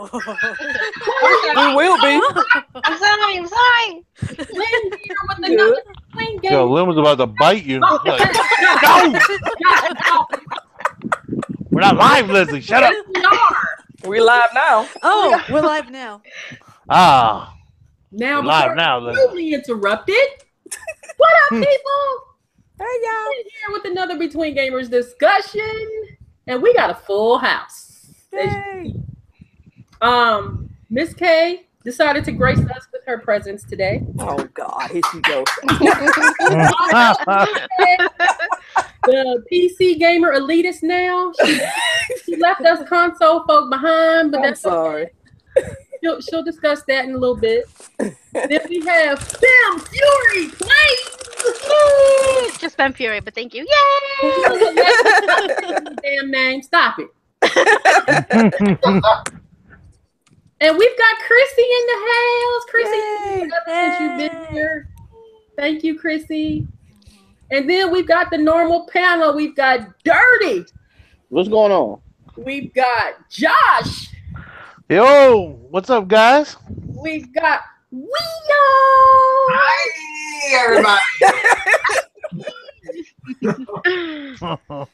We will be. I'm sorry. Lynn here with another clean game. Yo, Lynn was about to bite you. Like, no! We're not live, Leslie. Shut up. We are. We're live now. Oh, we're live now. Ah. Now, We're live before now, we're Leslie. rudely interrupted. What up, people? Hey, y'all. We're here with another Between Gamers discussion, and we got a full house. Yay. Miss K decided to grace us with her presence today. Oh God, here she goes. The PC gamer elitist now. She left us console folk behind, but I'm that's sorry. okay. She'll discuss that in a little bit. Then we have FemFury plays. Just FemFury, but thank you. Yay! Damn name, stop it. And we've got Chrissy in the house. Chrissy, since you've been here. Thank you, Chrissy. And then we've got the normal panel. We've got Dirty. What's going on? We've got Josh. Yo, what's up, guys? We've got Weo. Hi, everybody.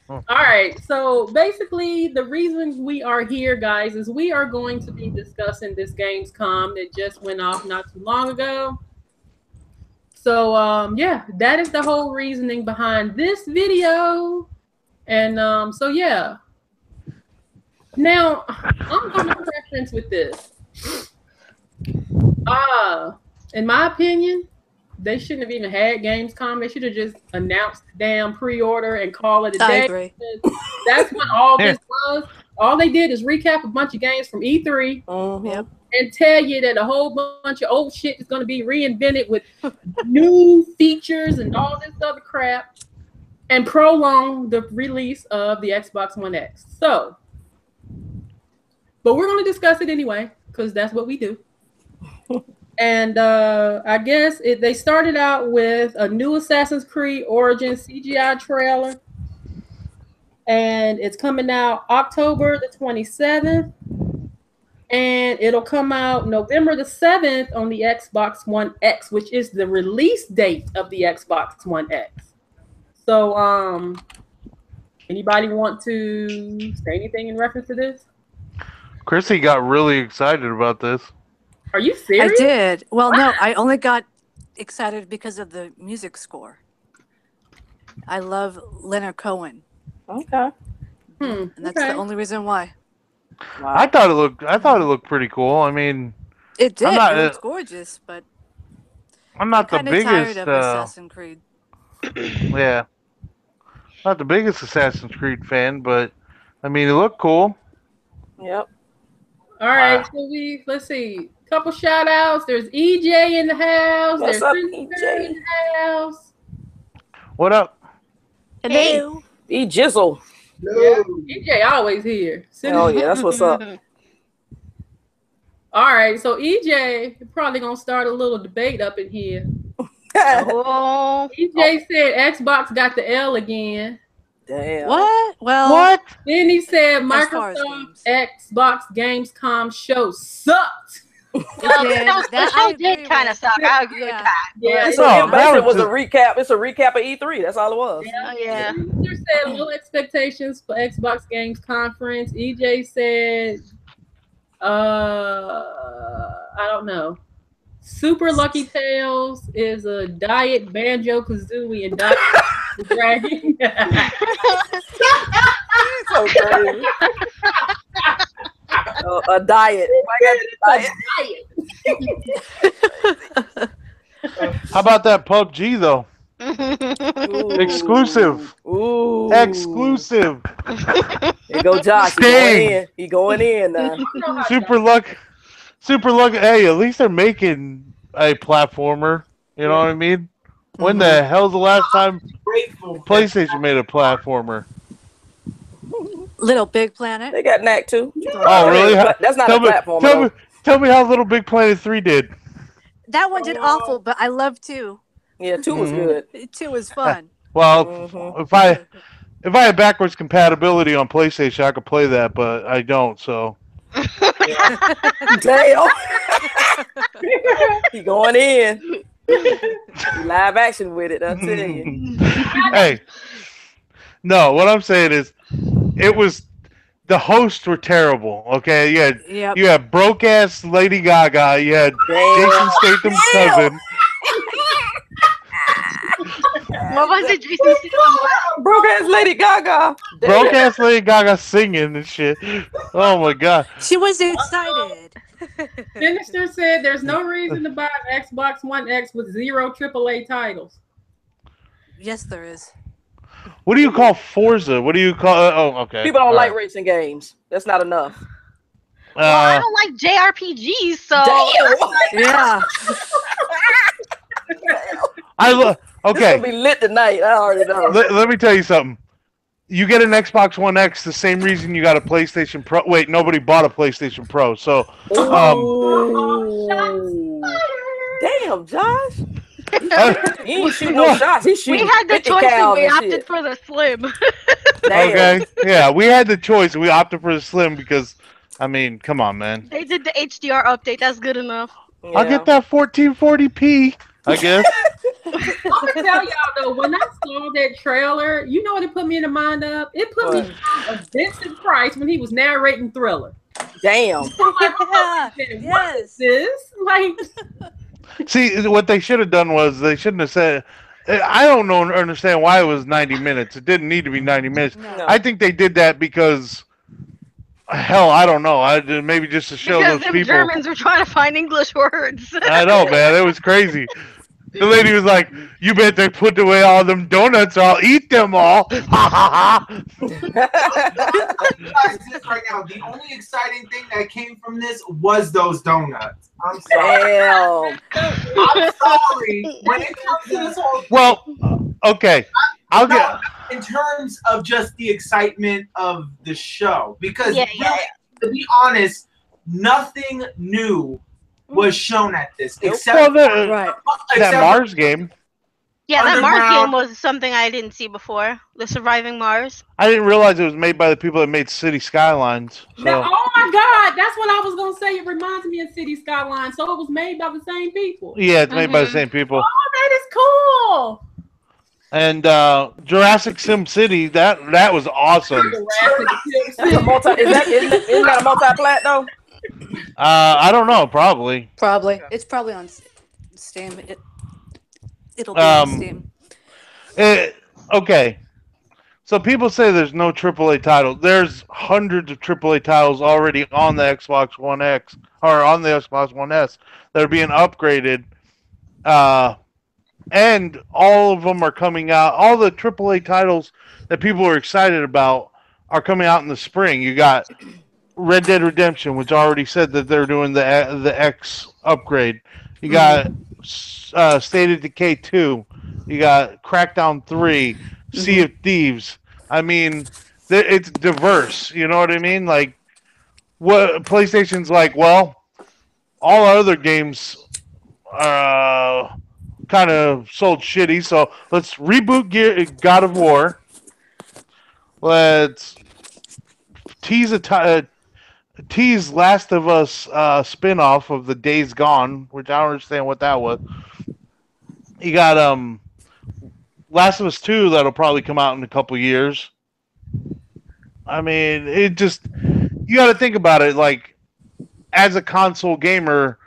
All right. So basically, the reason we are here, guys, is we are going to be discussing this Gamescom that just went off not too long ago. So yeah, that is the whole reasoning behind this video. And so yeah. Now I'm going to preference with this. In my opinion, they shouldn't have even had Gamescom. They should have just announced the damn pre-order and call it a day. I agree. That's what all this was. All they did is recap a bunch of games from E3 Yep. and tell you that a whole bunch of old shit is going to be reinvented with new features and all this other crap, and prolong the release of the Xbox One X. So, but we're going to discuss it anyway, because that's what we do. And I guess they started out with a new Assassin's Creed Origins CGI trailer. And it's coming out October the 27th. And it'll come out November the 7th on the Xbox One X, which is the release date of the Xbox One X. So, anybody want to say anything in reference to this? Chrissy got really excited about this. Are you serious? I did. Well, no, I only got excited because of the music score. I love Leonard Cohen. Okay. And that's the only reason why. Wow. I thought it looked pretty cool. I mean, It did. not- It looks gorgeous, but I'm not the kind of tired biggest. of Assassin's Creed. Yeah, not the biggest Assassin's Creed fan, but I mean, it looked cool. Yep. All right, so let's see. Couple shout outs. There's EJ in the house. What's There's up, Chrissy EJ? in the house. What up? Hello. E Jizzle. Yeah, EJ always here. Oh yeah, that's what's up. All right, so EJ probably gonna start a little debate up in here. Oh, EJ said Xbox got the L again. Damn. What? Well, What? Then he said As far as Microsoft Xbox Gamescom show sucked. well, did. the show did kind of suck. I agree with Yeah. that. Yeah, So No, it that basically was was a recap. It's a recap of E3. That's all it was. Oh, yeah. User said low expectations for Xbox Games Conference. EJ said, I don't know. Super Lucky Tales is a diet Banjo Kazooie and Diet Dragon. So crazy. A diet. How about that PUBG though? Ooh. Exclusive. Ooh. Exclusive. Here go Josh. He going in. He going in now. Super lucky. Hey, at least they're making a platformer. You know what I mean? When the hell's the last time PlayStation made a platformer? Little Big Planet. They got Knack too. Oh, really? That's not a platform. Tell me how Little Big Planet 3 did. That one did awful, but I love 2. Yeah, 2 was good. 2 was fun. Well, if I had backwards compatibility on PlayStation, I could play that, but I don't. So Damn. He going in. Live action with it, I'll tell you. Hey, no, what I'm saying is, it was the hosts were terrible. Okay, you had broke ass Lady Gaga, you had Jason Statham's cousin. What was it, Jason Statham? Broke ass Lady Gaga. Broke ass Lady Gaga singing and shit. Oh my god. She was excited. Sinister said there's no reason to buy an Xbox One X with 0 AAA titles. Yes, there is. What do you call Forza? What do you call? Oh, okay. People don't like racing games. That's not enough. Well, I don't like JRPGs, so Yeah. Okay. It's gonna be lit tonight. I already know. Let me tell you something. You get an Xbox One X the same reason you got a PlayStation Pro. Wait, nobody bought a PlayStation Pro, so. Damn, Josh. He ain't shooting no shots. He shooting. We had the choice and we opted for the Slim. Okay, yeah, we had the choice. We opted for the Slim because, I mean, come on, man. They did the HDR update. That's good enough. Yeah. I'll get that 1440p, I guess. I'm gonna tell y'all though, when I saw that trailer, you know what it put me in the mind of? It put me in of Vincent Price when he was narrating Thriller. Damn. What is this? Like, see, what they should have done was they shouldn't have said. I don't understand why it was 90 minutes. It didn't need to be 90 minutes. No. I think they did that because, hell, I don't know. Maybe just to show because those people. Germans were trying to find English words. I know, man. It was crazy. The lady was like, "You better put away all them donuts, or I'll eat them all." Right now, the only exciting thing that came from this was those donuts. I'm sorry. Damn. I'm sorry. When it comes to this whole well, okay, I'll get in terms of just the excitement of the show, because really, to be honest, nothing new was shown at this except that Mars game. Yeah, that Mars game was something I didn't see before. The Surviving Mars. I didn't realize it was made by the people that made City Skylines. So. now, oh my God, that's what I was gonna say. It reminds me of City Skylines. So it was made by the same people. Yeah, it's made by the same people. Oh, that is cool. And Jurassic Sim City, that was awesome. That's a isn't that a multi-plat though? I don't know. Probably. It's probably on Steam. It'll be on Steam. Okay. So people say there's no AAA title. There's hundreds of AAA titles already on the Xbox One X or on the Xbox One S that are being upgraded. And all of them are coming out. All the AAA titles that people are excited about are coming out in the spring. You got Red Dead Redemption, which already said that they're doing the X upgrade. You got State of Decay 2. You got Crackdown 3. Sea of Thieves. I mean, it's diverse. You know what I mean? Like, what PlayStation's like? Well, all our other games kind of sold shitty, so let's reboot God of War. Let's tease Last of Us spin-off of the Days Gone, which I don't understand what that was. You got Last of Us 2 that'll probably come out in a couple years. I mean, it just, you got to think about it. Like, as a console gamer,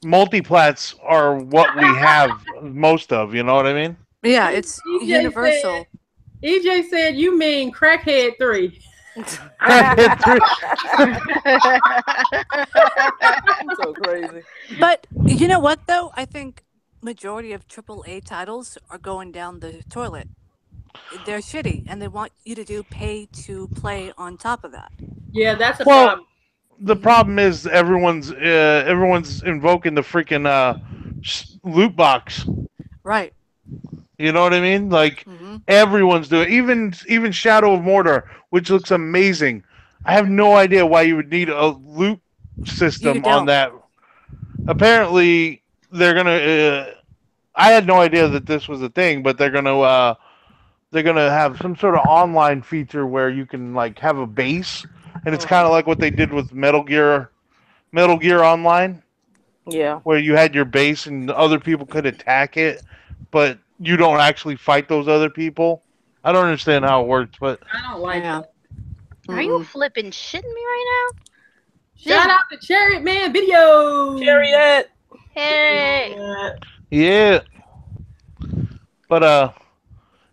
multiplats are what we have most of. You know what I mean? Yeah, it's universal. EJ said, "You mean Crackhead 3?" Crackhead 3. So crazy. But you know what, though? I think majority of AAA titles are going down the toilet. They're shitty, and they want you to do pay to play on top of that. Yeah, that's a problem. The problem is everyone's invoking the freaking loot box. Right. You know what I mean? Like everyone's doing. Even Shadow of Mordor, which looks amazing. I have no idea why you would need a loot system on that. Apparently, they're gonna. I had no idea that this was a thing, but they're gonna have some sort of online feature where you can like have a base and it's kind of like what they did with Metal Gear Online. Yeah. Where you had your base and other people could attack it, but you don't actually fight those other people. I don't understand how it works, but I don't like that. Are you flipping shitting me right now? Shout out to Chariot Man Video. Chariot. Hey. Yeah. But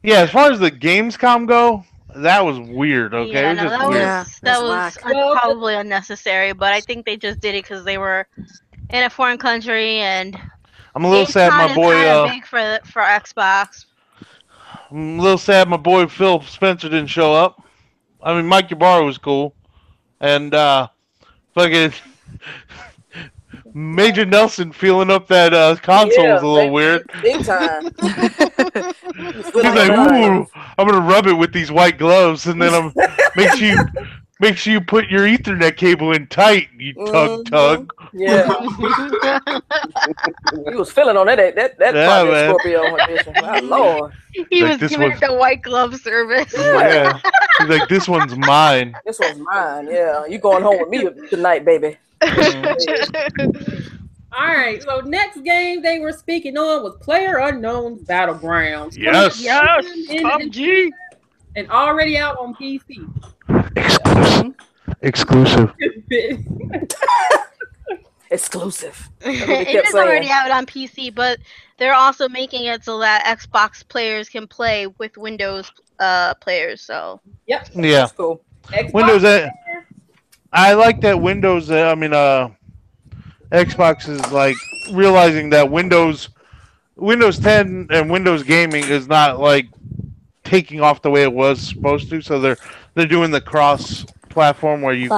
yeah, as far as the Gamescom go, that was weird. Okay, Yeah, it was no, just that weird. was probably unnecessary, but I think they just did it because they were in a foreign country, and I'm a little sad my boy. Big for Xbox. I'm a little sad my boy Phil Spencer didn't show up. I mean, Mike Ybarra was cool, and fucking Major Nelson feeling up that console was a little weird. Big time. He's like, ooh, I'm gonna rub it with these white gloves, and then I'm make sure you put your Ethernet cable in tight. You tug. Yeah. He was feeling on that Project Scorpio edition. My Lord. He was giving it the white glove service. Yeah. He's like, this one's mine. This one's mine. Yeah. You going home with me tonight, baby. All right, so next game they were speaking on was PlayerUnknown's Battlegrounds. Yes. PUBG. And already out on PC. Exclusive. Exclusive. It is already out on PC, but they're also making it so that Xbox players can play with Windows players. So. Yep. Yeah. That's cool. Xbox Windows. I like that Windows. Xbox is like realizing that Windows 10 and Windows Gaming is not like taking off the way it was supposed to. So they're doing the cross platform where you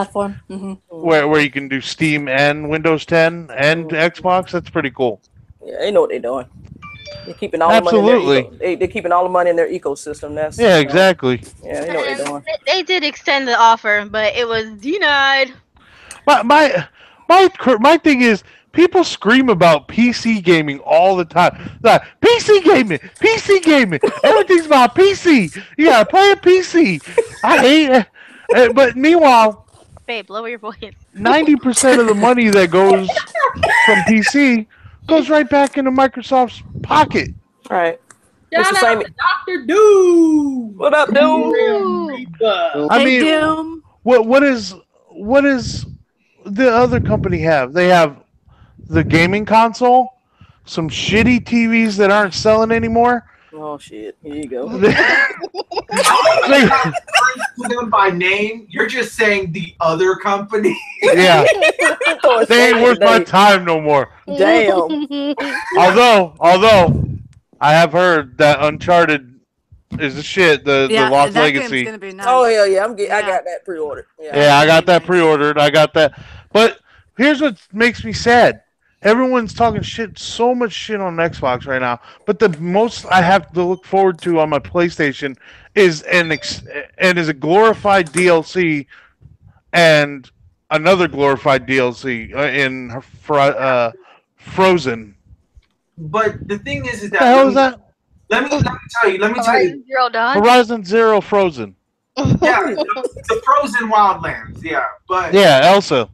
where you can do Steam and Windows 10 and Xbox. That's pretty cool. Yeah, they know what they're doing. They're keeping all the money. They're keeping all the money in their ecosystem. That's exactly. Yeah, they know what they're doing. They did extend the offer, but it was denied. My thing is, people scream about PC gaming all the time. Like, PC gaming, everything's about PC. You gotta play a PC. I hate it. But meanwhile, babe, lower your voice. 90% of the money that goes from PC goes right back into Microsoft's pocket. Right. Shout out to Dr. Doom. What up, Doom? I mean, Doom. What is the other company have? They have the gaming console, some shitty TVs that aren't selling anymore. Oh shit! Here you go. Them by name, you're just saying the other company. Yeah, they ain't worth my time no more. Damn. Although I have heard that Uncharted is the shit. The Lost Legacy. Gonna be nice. Oh hell yeah! I got that pre-ordered. Yeah, I got that pre-ordered. I got that. But here's what makes me sad. Everyone's talking so much shit on Xbox right now. But the most I have to look forward to on my PlayStation is a glorified DLC and another glorified DLC in Frozen. But the thing is that what the hell is that? Let me tell you. Horizon Zero Frozen. Yeah, the Frozen Wildlands. Yeah, but Elsa.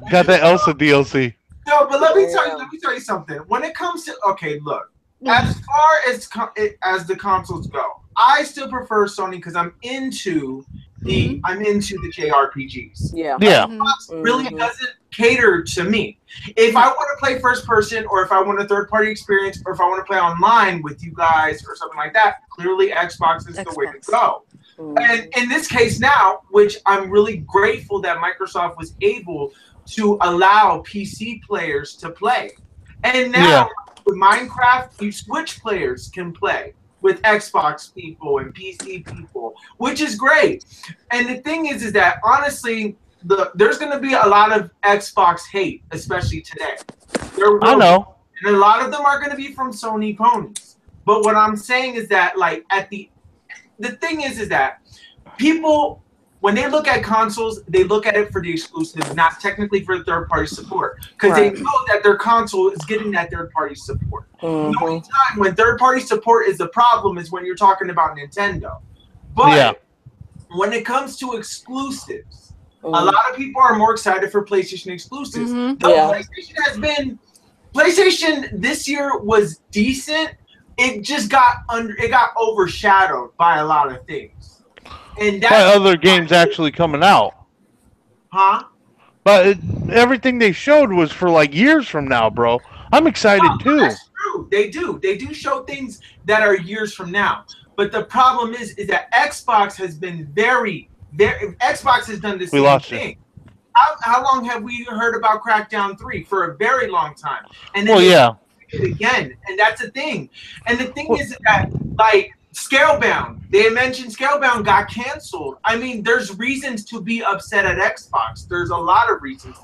Got that Elsa DLC. No, but let me tell you something. When it comes to look, as far as the consoles go, I still prefer Sony because I'm into the JRPGs. Yeah. Xbox really doesn't cater to me. If I want to play first person, or if I want a third party experience, or if I want to play online with you guys or something like that, clearly Xbox is the way to go. And in this case now, which I'm really grateful that Microsoft was able to allow PC players to play. And now with Minecraft, Switch players can play with Xbox people and PC people, which is great. And the thing is that honestly, there's going to be a lot of Xbox hate, especially today. I know. And a lot of them are going to be from Sony ponies. But what I'm saying is that, like, the thing is that people, when they look at consoles, they look at it for the exclusive, not technically for the third-party support, because they know that their console is getting that third-party support. The only time when third-party support is the problem is when you're talking about Nintendo. But when it comes to exclusives, a lot of people are more excited for PlayStation exclusives. PlayStation this year was decent. It just got overshadowed by a lot of things, and that's by other games actually coming out. Huh? But everything they showed was for like years from now, bro. I'm excited too. That's true. They do show things that are years from now. But the problem is that Xbox has been very Xbox has done the same thing. How long have we heard about Crackdown 3? For a very long time. And then it again, and that's the thing. And the thing is that, like, Scalebound, they mentioned Scalebound got canceled. I mean, there's reasons to be upset at Xbox. There's a lot of reasons.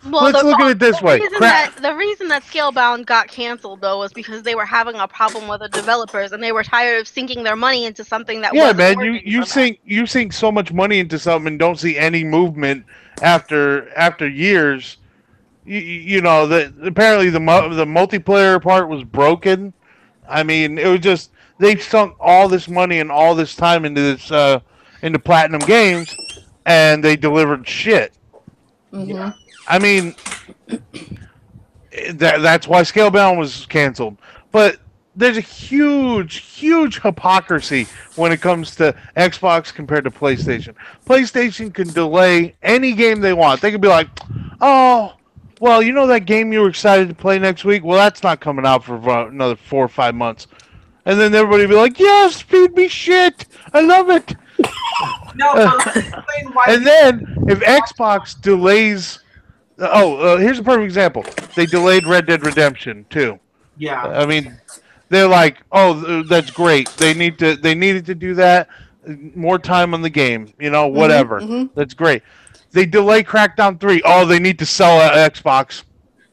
Let's look at it this way. The reason that Scalebound got canceled, though, was because they were having a problem with the developers, and they were tired of sinking their money into something that wasn't working. You sink so much money into something and don't see any movement after years. You know that apparently the multiplayer part was broken. I mean, it was just they've sunk all this money and all this time into this into Platinum Games, and they delivered shit. Mm-hmm. I mean, that's why Scalebound was canceled. But there's a huge hypocrisy when it comes to Xbox compared to PlayStation. PlayStation can delay any game they want. They can be like, oh, well, you know that game you were excited to play next week? Well, that's not coming out for another 4 or 5 months. And then everybody will be like, yes, feed me shit. I love it. And then if Xbox delays... here's a perfect example. They delayed Red Dead Redemption 2. Yeah. I mean, they're like, oh, that's great. They needed to do that. More time on the game. You know, whatever. That's great. They delay Crackdown 3. Oh, they need to sell Xbox.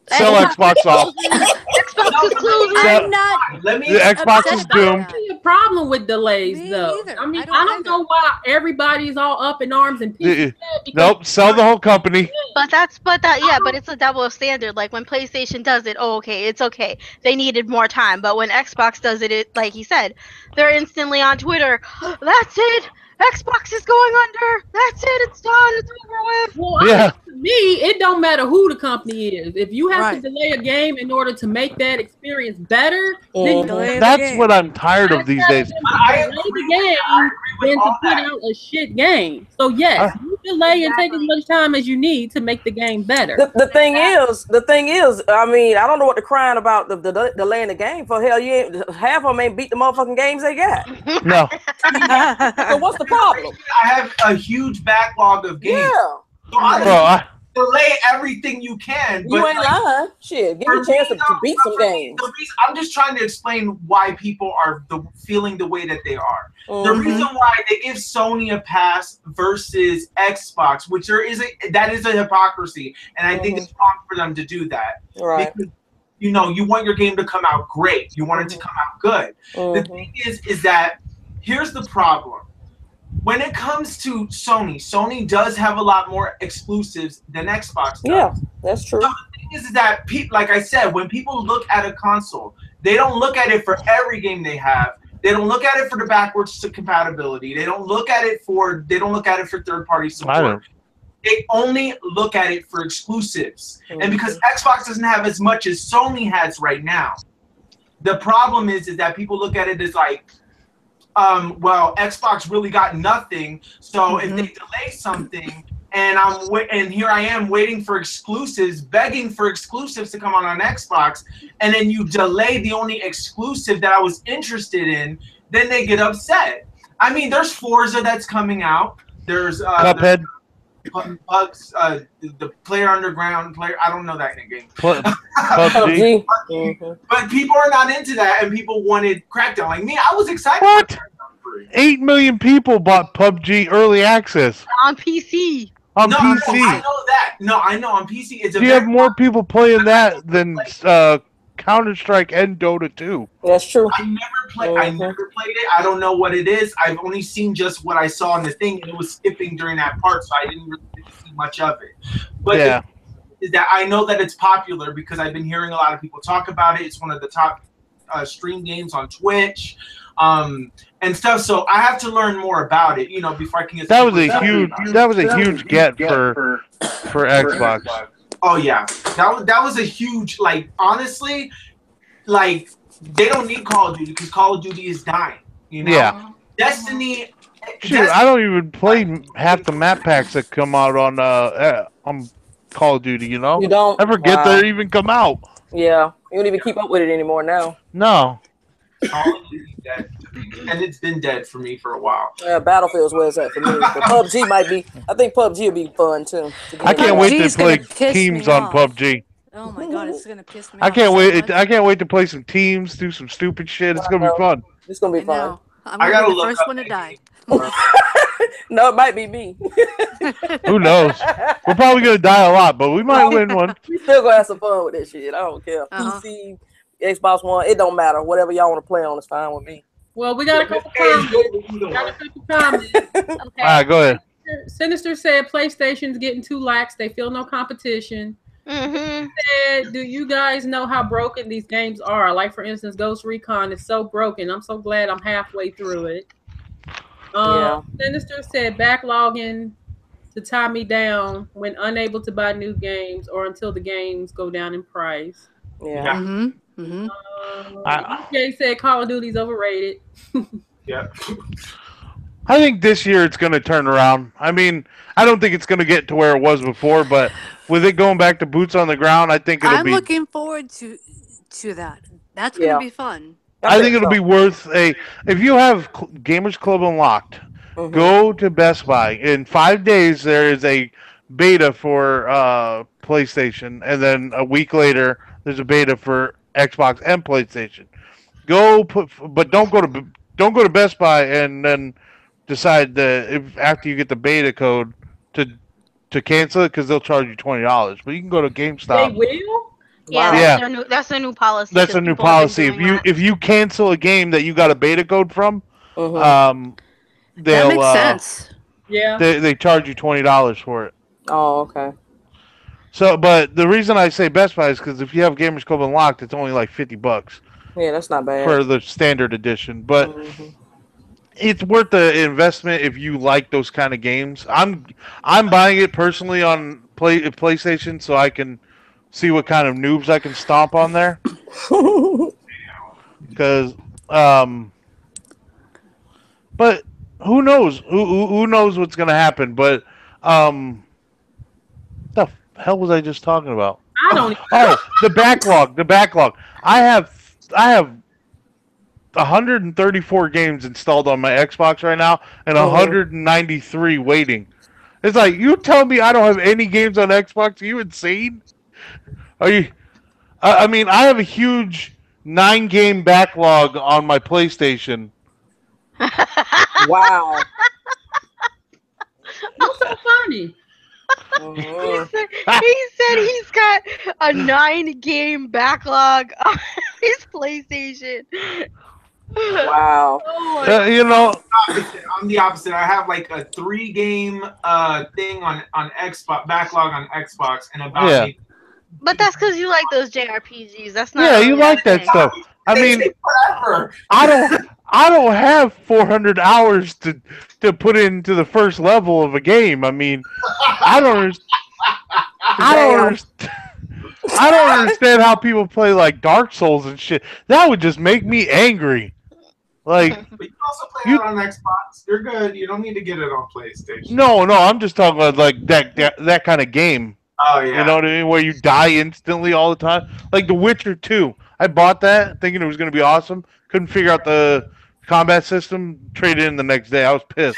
Sell Xbox off. Xbox is losing. I'm not. The Xbox is doomed. A problem with delays, though. Either. I mean, I don't know why everybody's all up in arms and pissed. Nope, sell the whole company. But it's a double standard. Like when PlayStation does it, it's okay. They needed more time. But when Xbox does it, like he said, they're instantly on Twitter. That's it. Xbox is going under. That's it. It's done. It's over with. Well, to me, it don't matter who the company is. If you have to delay a game in order to make that experience better, then that's what I'm tired of these days. I delay the game than to put out a shit game. So yes, you delay and take as much time as you need to make the game better. The thing is, I mean, I don't know what they're crying about the delaying the game for. Hell, half of them ain't beat the motherfucking games they got. No. So what's the problem? I have a huge backlog of games. Yeah. So I delay everything you can. You ain't lying. Shit, give me a chance to beat some games. I'm just trying to explain why people are feeling the way that they are. The reason why they give Sony a pass versus Xbox, which that is a hypocrisy, and I think it's wrong for them to do that. Right. Because you want your game to come out great. You want it to come out good. The thing is that here's the problem. When it comes to Sony does have a lot more exclusives than Xbox does. Yeah, that's true. So the thing is that, like I said, when people look at a console, they don't look at it for every game they have. They don't look at it for the backwards compatibility. They don't look at it for third-party support. They only look at it for exclusives. And because Xbox doesn't have as much as Sony has right now, the problem is that people look at it as like, well, Xbox really got nothing. So if they delay something, and here I am waiting for exclusives, begging for exclusives to come on Xbox, and then you delay the only exclusive that I was interested in, then they get upset. I mean, there's Forza that's coming out. There's Cuphead. Bugs, the Player Underground player. I don't know that game. PUBG. But people are not into that, and people wanted Crackdown. Like me, I was excited. What? For Crackdown 3. 8 million people bought PUBG early access on PC. On no, PC. No, I know that. No, I know on PC. It's you have more people playing that than Counter-Strike and Dota 2. That's true. I never played it. I don't know what it is. I've only seen just what I saw in the thing, and it was skipping during that part, so I didn't really see much of it. But yeah, is that I know that it's popular because I've been hearing a lot of people talk about it. It's one of the top stream games on Twitch. And and stuff. So I have to learn more about it, before I can get. That was a huge get for Xbox. Oh yeah, that was a huge, like, honestly, like, they don't need Call of Duty because Call of Duty is dying. Yeah. Destiny. Shoot, I don't even play half the map packs that come out on Call of Duty. You don't. I forget they even come out. Yeah, you don't even keep up with it anymore now. No. Call of Duty dead, and it's been dead for me for a while. Yeah, Battlefield's where it's at for me. But PUBG might be. I think PUBG will be fun too. I can't wait to play teams on PUBG. Oh my god, it's gonna piss me off. I can't wait. I can't wait to play some teams, do some stupid shit. It's gonna be fun. It's gonna be fun. I'm gonna be the first one to die. No, it might be me. Who knows? We're probably gonna die a lot, but we might win one. We still gonna have some fun with this shit. I don't care. PC, Xbox One, it don't matter. Whatever y'all want to play on is fine with me. Well, we got a couple comments. Okay. All right, go ahead. Sinister said PlayStation's getting too lax. They feel no competition. Said, do you guys know how broken these games are? Like, for instance, Ghost Recon is so broken. I'm so glad I'm halfway through it. Sinister said backlogging to tie me down when unable to buy new games or until the games go down in price. Yeah. Jay said Call of Duty's overrated. Yeah. I think this year it's going to turn around. I mean, I don't think it's going to get to where it was before, but with it going back to boots on the ground, I think it'll be... I'm looking forward to that. That's going to be fun. I think it'll be worth a... If you have Gamers Club Unlocked, go to Best Buy. In 5 days, there is a beta for PlayStation, and then a week later, there's a beta for Xbox and PlayStation. But don't go to Best Buy and then decide that after you get the beta code to cancel it, because they'll charge you $20. But you can go to GameStop. They will? Yeah, that's a new policy. That's a new policy. If you cancel a game that you got a beta code from, that makes sense. Yeah. They charge you $20 for it. Oh, okay. So, but the reason I say Best Buy is because if you have Gamers Club Unlocked, it's only like $50. Yeah, that's not bad for the standard edition. But it's worth the investment if you like those kind of games. I'm buying it personally on PlayStation so I can see what kind of noobs I can stomp on there. Because, but who knows? Who knows what's gonna happen? But the hell was I just talking about? I don't. The backlog. I have 134 games installed on my Xbox right now, and 193 waiting. It's like, you tell me I don't have any games on Xbox? Are you insane? Are you? I mean, I have a huge 9-game backlog on my PlayStation. Wow. What's so funny? He said he's got a 9-game backlog on his PlayStation. Wow. I'm the opposite. I have like a 3-game thing on Xbox, backlog on Xbox, and about But that's because you like those JRPGs. That's not. Yeah, you like that stuff. I mean, I don't have 400 hours to put into the first level of a game. I mean, I don't understand how people play like Dark Souls and shit. That would just make me angry. Like, but you can also play it on Xbox. You're good. You don't need to get it on PlayStation. No, I'm just talking about like that kind of game. Oh yeah. You know what I mean? Where you die instantly all the time. Like The Witcher 2. I bought that thinking it was going to be awesome. Couldn't figure out the combat system. Traded in the next day. I was pissed.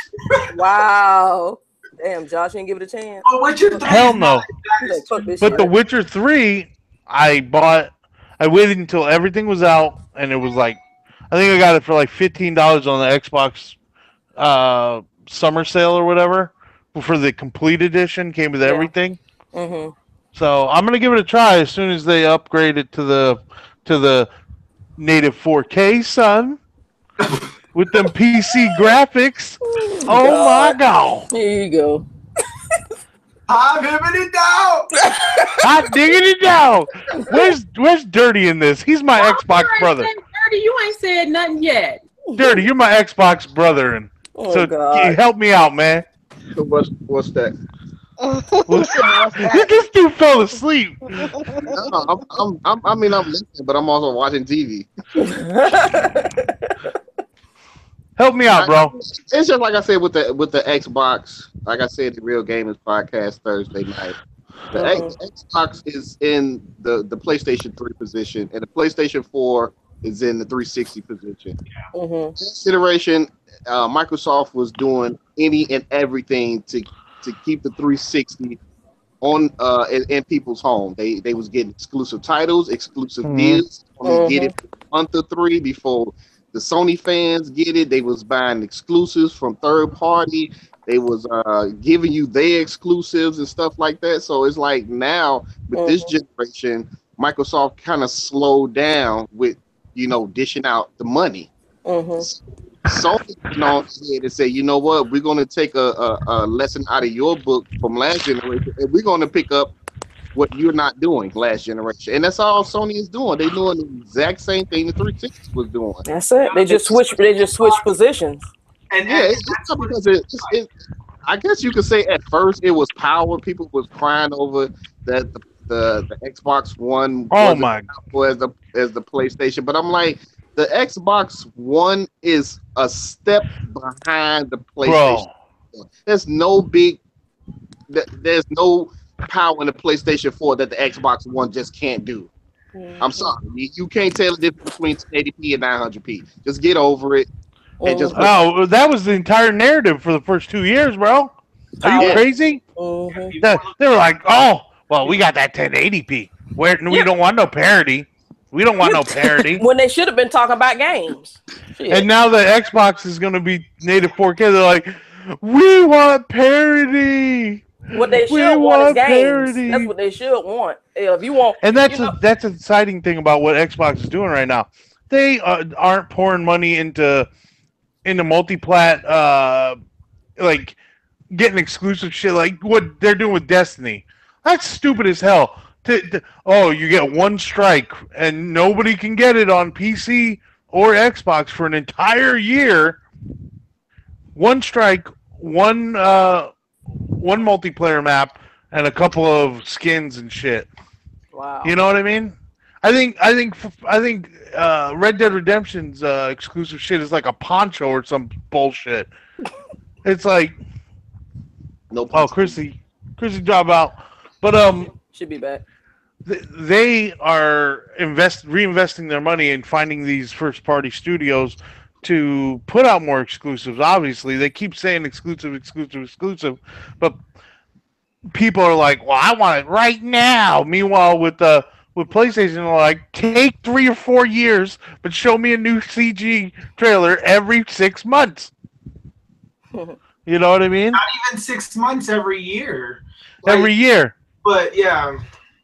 Wow. Damn, Josh didn't give it a chance. Oh, Witcher 3. Hell no. But The Witcher 3, I waited until everything was out, and it was like, I think I got it for like $15 on the Xbox summer sale or whatever. For the complete edition, came with everything. Mm-hmm. So I'm gonna give it a try as soon as they upgrade it to the native 4K, son, with them PC graphics. Oh my god! Here you go. I'm hipping it down. Hot digging it down. Where's Dirty in this? He's my Xbox brother. Dirty, you ain't said nothing yet. Dirty, you're my Xbox brother, and so help me out, man. So what's that? This dude fell asleep. No, I'm listening, but I'm also watching TV. Help me out, bro. It's just like I said with the Xbox. Like I said, the Real Gamers podcast Thursday night. The Xbox is in the PlayStation 3 position, and the PlayStation 4 is in the 360 position. This iteration, Microsoft was doing any and everything to keep the 360 on in people's home. They was getting exclusive titles, exclusive deals. They get it for a month or 3 before the Sony fans get it. They was buying exclusives from third party. They was giving you their exclusives and stuff like that. So it's like now with this generation, Microsoft kind of slowed down with dishing out the money. Sony went on ahead and say, you know what, we're going to take a lesson out of your book from last generation, and we're going to pick up what you're not doing last generation. And that's all Sony is doing. They're doing the exact same thing the 360 was doing. That's it. They just switch positions. And it's because I guess you could say at first it was power. People was crying over that the Xbox One as the PlayStation. But I'm like, the Xbox One is a step behind the PlayStation. Bro. There's no power in the PlayStation 4 that the Xbox One just can't do. I'm sorry. You can't tell the difference between 1080p and 900p. Just get over it. And just that was the entire narrative for the first 2 years, bro. Are you crazy? They were like, oh, well, we got that 1080p. We don't want no parity. We don't want no parity. When they should have been talking about games. Shit. And now the Xbox is going to be native 4K. They're like, we want parity. What they should want is games. Parity. That's what they should want. If you want, and that's an exciting thing about what Xbox is doing right now. They aren't pouring money into multi-plat, like getting exclusive shit like what they're doing with Destiny. That's stupid as hell. You get one strike and nobody can get it on PC or Xbox for an entire year. One strike, one multiplayer map, and a couple of skins and shit. Wow. You know what I mean? I think Red Dead Redemption's exclusive shit is like a poncho or some bullshit. It's like, Chrissy drop out, but should be back. They are reinvesting their money in finding these first-party studios to put out more exclusives. Obviously, they keep saying exclusive, but people are like, "Well, I want it right now." Meanwhile, with PlayStation, they're like, "Take 3 or 4 years, but show me a new CG trailer every 6 months." You know what I mean? Not even 6 months, every year. Every year. But yeah.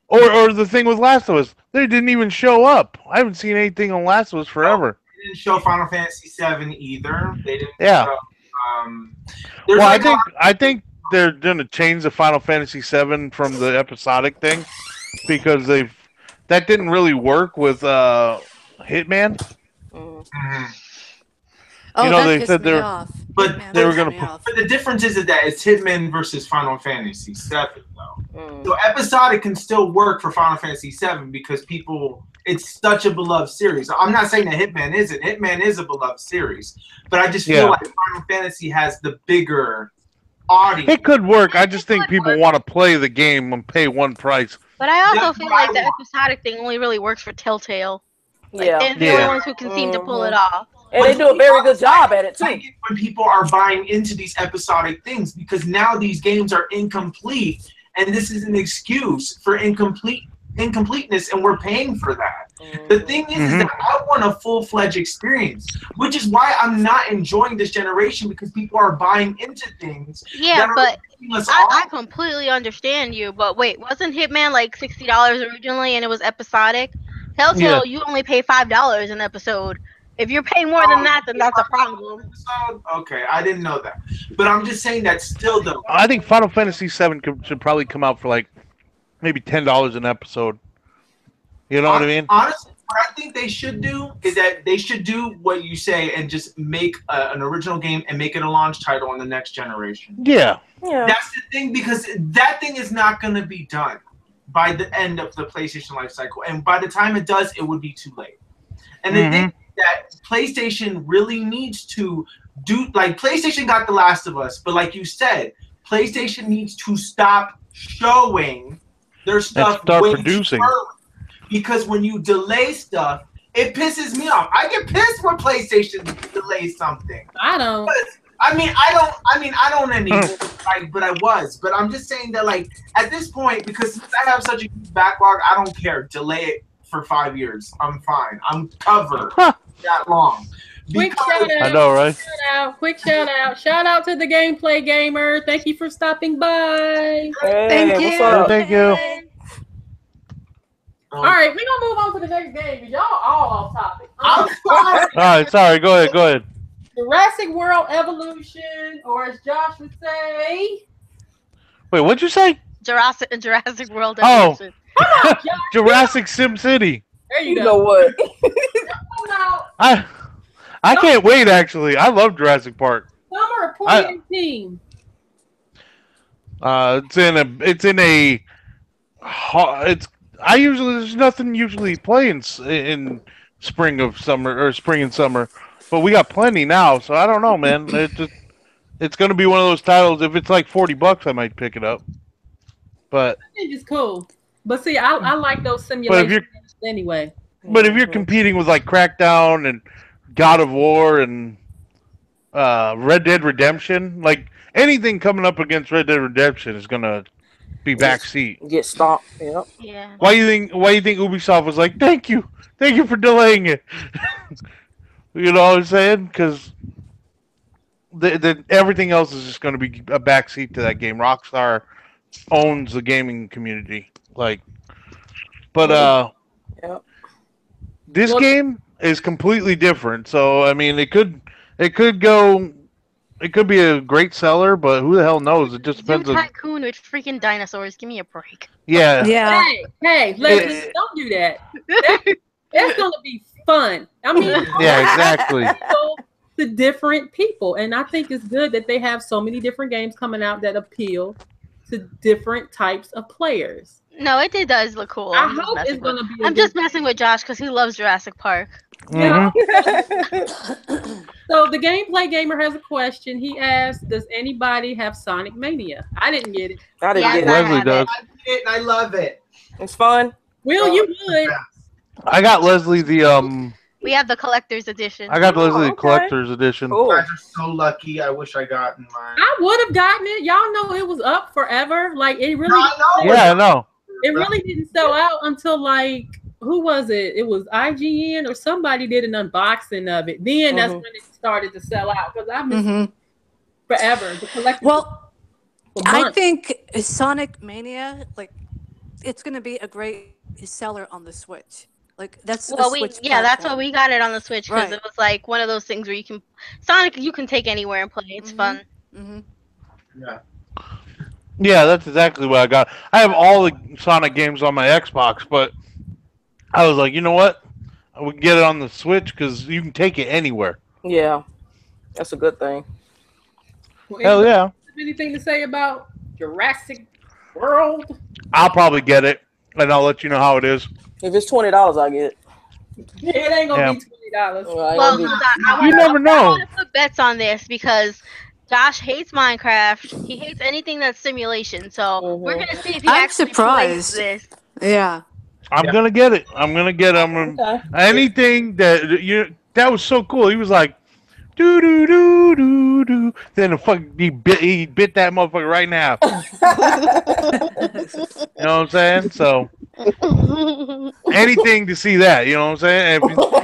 Or the thing with Last of Us, they didn't even show up. I haven't seen anything on Last of Us forever. They didn't show Final Fantasy VII either. They didn't. Yeah. Show, I think they're gonna change the Final Fantasy VII from the episodic thing because that didn't really work with Hitman. Oh, they said they were going to. But the difference is that it's Hitman versus Final Fantasy VII, though. So episodic can still work for Final Fantasy VII because it's such a beloved series. I'm not saying that Hitman isn't. Hitman is a beloved series, but I just feel like Final Fantasy has the bigger audience. It could work. I just think people want to play the game and pay one price. But I also feel like the episodic thing only really works for Telltale. They're the only ones who can seem to pull it off. And they do a very good job at it, too. When people are buying into these episodic things, because now these games are incomplete, and this is an excuse for incompleteness, and we're paying for that. The thing is that I want a full-fledged experience, which is why I'm not enjoying this generation, because people are buying into things. Yeah, but I completely understand you. But wait, wasn't Hitman like $60 originally, and it was episodic? Telltale, you only pay $5 an episode. If you're paying more than that, then that's a problem. Okay, I didn't know that. But I'm just saying that still, though. I think Final Fantasy VII should probably come out for like maybe $10 an episode. You know what I mean? What I think they should do is that they should do what you say and just make an original game and make it a launch title on the next generation. Yeah. That's the thing, because that thing is not going to be done by the end of the PlayStation life cycle. And by the time it does, it would be too late. And the thing that PlayStation really needs to do, like PlayStation got The Last of Us, but like you said, PlayStation needs to stop showing their stuff and start producing. Early. Because when you delay stuff, it pisses me off. I get pissed when PlayStation delays something. I don't. I don't anymore. But I was. But I'm just saying that, like, at this point, because since I have such a huge backlog, I don't care. Delay it for 5 years. I'm fine. I'm covered that long. Quick shout out. I know, right? Quick shout out. Shout out to the Gameplay Gamer. Thank you for stopping by. Hey, Thank you. what's up? Thank you. All right, we're going to move on to the next game because y'all all off topic. I'm sorry. All right, sorry. Go ahead. Jurassic World Evolution, or as Josh would say. Wait, what'd you say? Jurassic World Oh. Evolution. Come on, Josh. Jurassic Sim City. There you You go. know what? I can't wait. Actually, I love Jurassic Park. Summer of 2018. There's nothing usually play in spring and summer, but we got plenty now. So I don't know, man. It's gonna be one of those titles. If it's like $40, I might pick it up. But I think it's cool. But see, I like those simulations anyway. But if you're competing with like Crackdown and God of War and Red Dead Redemption, like anything coming up against Red Dead Redemption is gonna be backseat. Get stomped. Yep. Yeah. Why do you think Ubisoft was like, thank you for delaying it? You know what I'm saying? Because everything else is just going to be a backseat to that game. Rockstar owns the gaming community, this game is completely different. So I mean, it could be a great seller, but who the hell knows? It just depends. Tycoon with freaking dinosaurs. Give me a break. Yeah. Yeah. Hey, ladies, don't do that. That's gonna be fun. I mean, yeah, exactly. To different people, and I think it's good that they have so many different games coming out that appeal to different types of players. No, it does look cool. I hope it's gonna be. I'm just messing with Josh because he loves Jurassic Park. Yeah. So the Gameplay Gamer has a question. He asked, "Does anybody have Sonic Mania?" I didn't get it. I didn't get it. Leslie does. I did it and I love it. It's fun. Will you would? I got Leslie the We have the collector's edition. I got Leslie the okay. collector's edition. You Cool. guys are so lucky. I wish I got mine. I would have gotten it. Y'all know it was up forever. Like it really. No, I know. Yeah, I know. It really didn't sell out until like who was it? It was IGN or somebody did an unboxing of it. Then that's when it started to sell out because I've been forever. The collector. Well, for I months. think Sonic Mania, it's going to be a great seller on the Switch. That's a Switch that's platform. why we got it on the Switch because Right. it was like one of those things where you can take anywhere and play. It's fun. Mm-hmm. Yeah. Yeah, that's exactly what I got. I have all the Sonic games on my Xbox, but I was like, you know what? I would get it on the Switch because you can take it anywhere. Yeah, that's a good thing. Well, Hell anybody yeah. have anything to say about Jurassic World? I'll probably get it, and I'll let you know how it is. If it's $20, I get it. It ain't gonna Yeah. be $20. Well, Well, hold on. I You never know. want to put bets on this because Josh hates Minecraft. He hates anything that's simulation. So we're gonna see if he I'm actually surprised. plays this. Yeah. I'm gonna get it. Anything that was so cool. He was like, do do do do do. Then he bit that motherfucker right now. You know what I'm saying? So anything to see that. You know what I'm saying?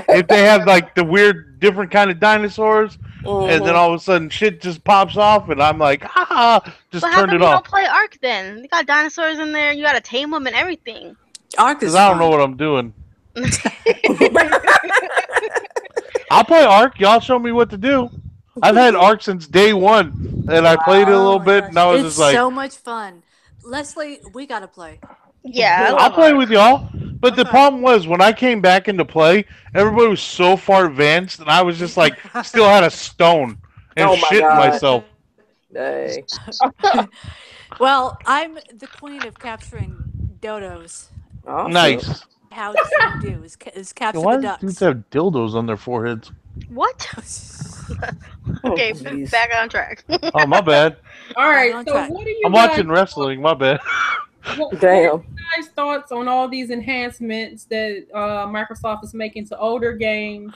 If they have like the weird, different kind of dinosaurs, and then all of a sudden shit just pops off, and I'm like, just But how turned come it you off. don't play Ark then? You got dinosaurs in there. You gotta tame them and everything. Ark is Because I don't know fun. what I'm doing. I'll play Ark. Y'all show me what to do. I've had Ark since day one, and I played it a little my bit, gosh. and I was It's just like, so much fun. Leslie, we gotta play. Yeah, I I'll love play Ark. with y'all. But the problem was when I came back into play, everybody was so far advanced, and I was just like still had a stone and Oh my shitting God. myself. Dang. Well, I'm the queen of capturing dodos. Awesome. Nice. How to do is capture Why the do ducks. dudes have dildos on their foreheads? What? Oh, Okay, jeez. back on track. Oh, my bad. All right. on So track. what are you I'm guys? watching wrestling. My bad. What are Damn. you guys' thoughts on all these enhancements that Microsoft is making to older games?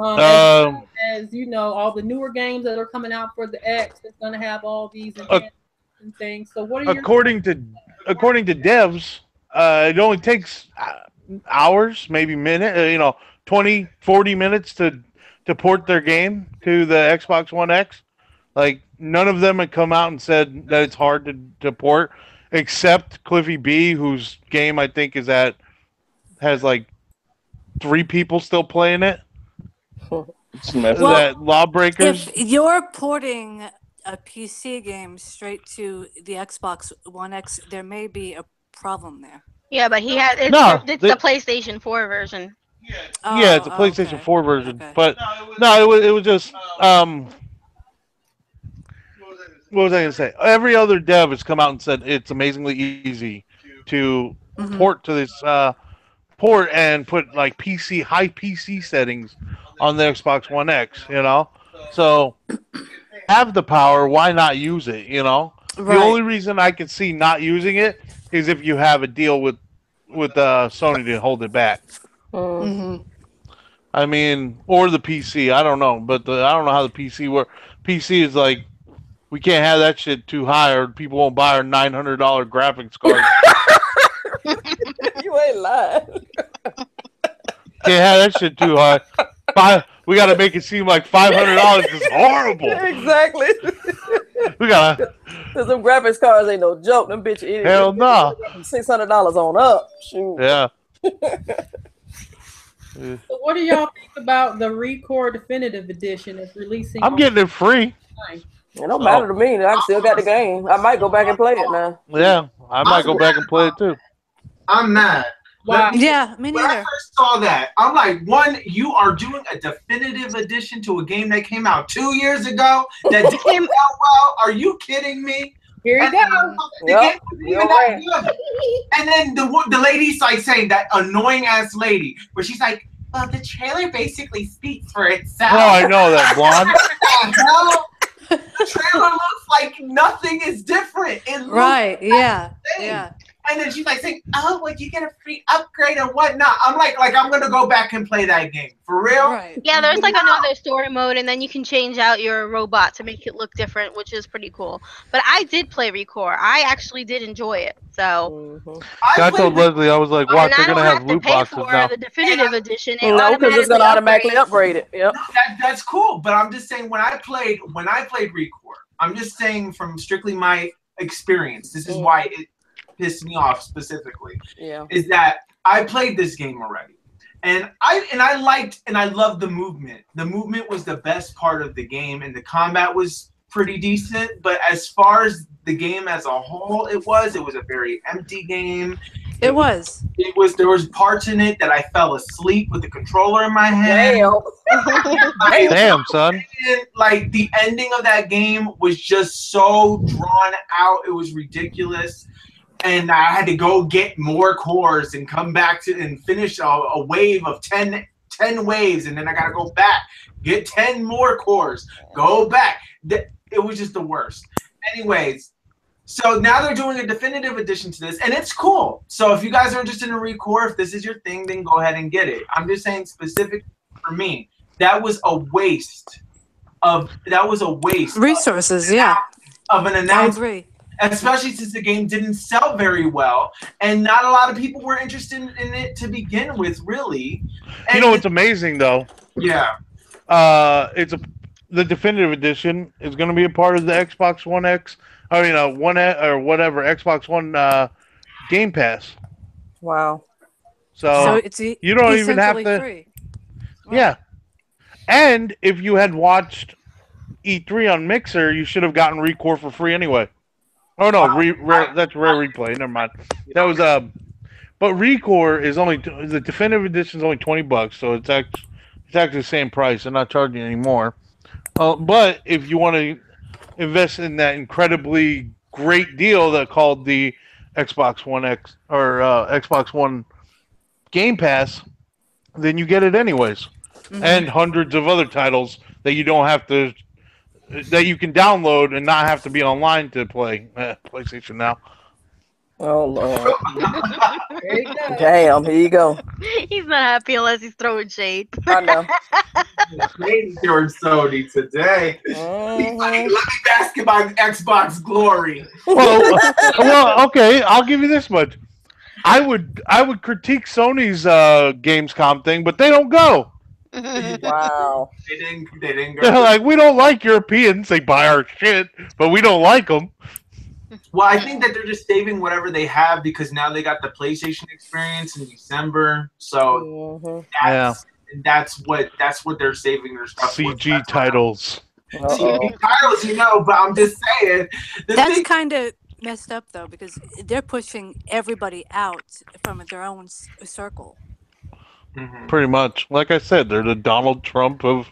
As you know, all the newer games that are coming out for the X, it's going to have all these enhancements and things. So what are your according to devs, it only takes hours, maybe minute, 20, 40 minutes to port their game to the Xbox One X. Like none of them had come out and said that it's hard to port, except Cliffy B, whose game I think has like 3 people still playing it. Well, That Lawbreakers. If you're porting a PC game straight to the Xbox One X, there may be a problem there. Yeah, but he had it's, No, it's the PlayStation 4 version. Yeah, it's a PlayStation okay. 4 version, Okay. but no, it was just what was I going to say? Every other dev has come out and said it's amazingly easy to port to this port and put like high PC settings on the Xbox One X. So have the power, why not use it? Right. The only reason I can see not using it is if you have a deal with Sony to hold it back. Mm-hmm. I mean, or the PC. I don't know, but I don't know how the PC works. PC is like, we can't have that shit too high, or people won't buy our $900 graphics card. You ain't lying. Can't have that shit too high. We got to make it seem like $500 is horrible. Exactly. We gotta. Cause them graphics cards ain't no joke. Them bitch. Hell no. $600 on up. Shoot. Yeah. So what do y'all think about the Recore Definitive Edition that's releasing? I'm getting it free. It don't matter to me. I still got the game. I might go back and play it now. Yeah, I might go back and play it too. I'm mad. Wow. Yeah, me When I neither. first saw that, I'm like, you are doing a definitive edition to a game that came out 2 years ago that didn't come out well. Are you kidding me? Here you And go. the Yep, game wasn't even that good. And then the lady's like saying that annoying ass lady where she's like, well, the trailer basically speaks for itself. Oh, I know that blonde. What the hell? The trailer looks like nothing is different. It looks Right, yeah, same. yeah. And then she's like saying, "Oh, would you get a free upgrade or whatnot?" I'm like I'm gonna go back and play that game for real. Right. Yeah, there's like another story mode, and then you can change out your robot to make it look different, which is pretty cool. But I did play Recore. I actually did enjoy it. So I told Leslie, I was like, watch, and I they're don't gonna have have to loot pay boxes for now. the definitive edition. It No, because it's gonna automatically upgrades. upgrade it. Yep. No, that's cool, but I'm just saying when I played Recore, I'm just saying from strictly my experience. This is why it pissed me off specifically. Yeah. Is that I played this game already. And I liked and I loved the movement. The movement was the best part of the game, and the combat was pretty decent. But as far as the game as a whole, it was a very empty game. It was. There was parts in it that I fell asleep with the controller in my hand. Damn. Damn, son. Like the ending of that game was just so drawn out. It was ridiculous. And I had to go get more cores and come back to and finish a wave of 10 waves. And then I got to go back, get 10 more cores, go back. It was just the worst. Anyways, so now they're doing a definitive edition to this, and it's cool. So if you guys are interested in Recore, if this is your thing, then go ahead and get it. I'm just saying specific for me, that was a waste of Resources, yeah. of an I announcement. agree. Especially since the game didn't sell very well, and not a lot of people were interested in it to begin with, really. And You know what's amazing though? Yeah. The definitive edition is going to be a part of the Xbox One X. I mean, One or whatever Xbox One Game Pass. Wow. So it's you don't even have essentially to. free. Yeah. And if you had watched E3 on Mixer, you should have gotten Recore for free anyway. Oh no, that's Rare Replay. Never mind. That was But Recore is only the definitive edition is only $20, so it's actually the same price. They're not charging anymore. But if you want to invest in that incredibly great deal that called the Xbox One X or Xbox One Game Pass, then you get it anyways, and hundreds of other titles that you don't have to, that you can download and not have to be online to play. PlayStation Now. Oh Lord! There you go. Damn, here you go. He's not happy unless he's throwing shade. I know. Maybe you're Sony today. He's like, let me bask in my Xbox glory. Well, okay. I'll give you this much. I would critique Sony's Gamescom thing, but they don't go. Wow. They didn't go. They're like, we don't like Europeans. They buy our shit, but we don't like them. Well, I think that they're just saving whatever they have because now they got the PlayStation experience in December. So that's what they're saving their stuff for. CG titles. CG titles, you know, but I'm just saying. That's kind of messed up though, because they're pushing everybody out from their own circle. Pretty much. Like I said, they're the Donald Trump of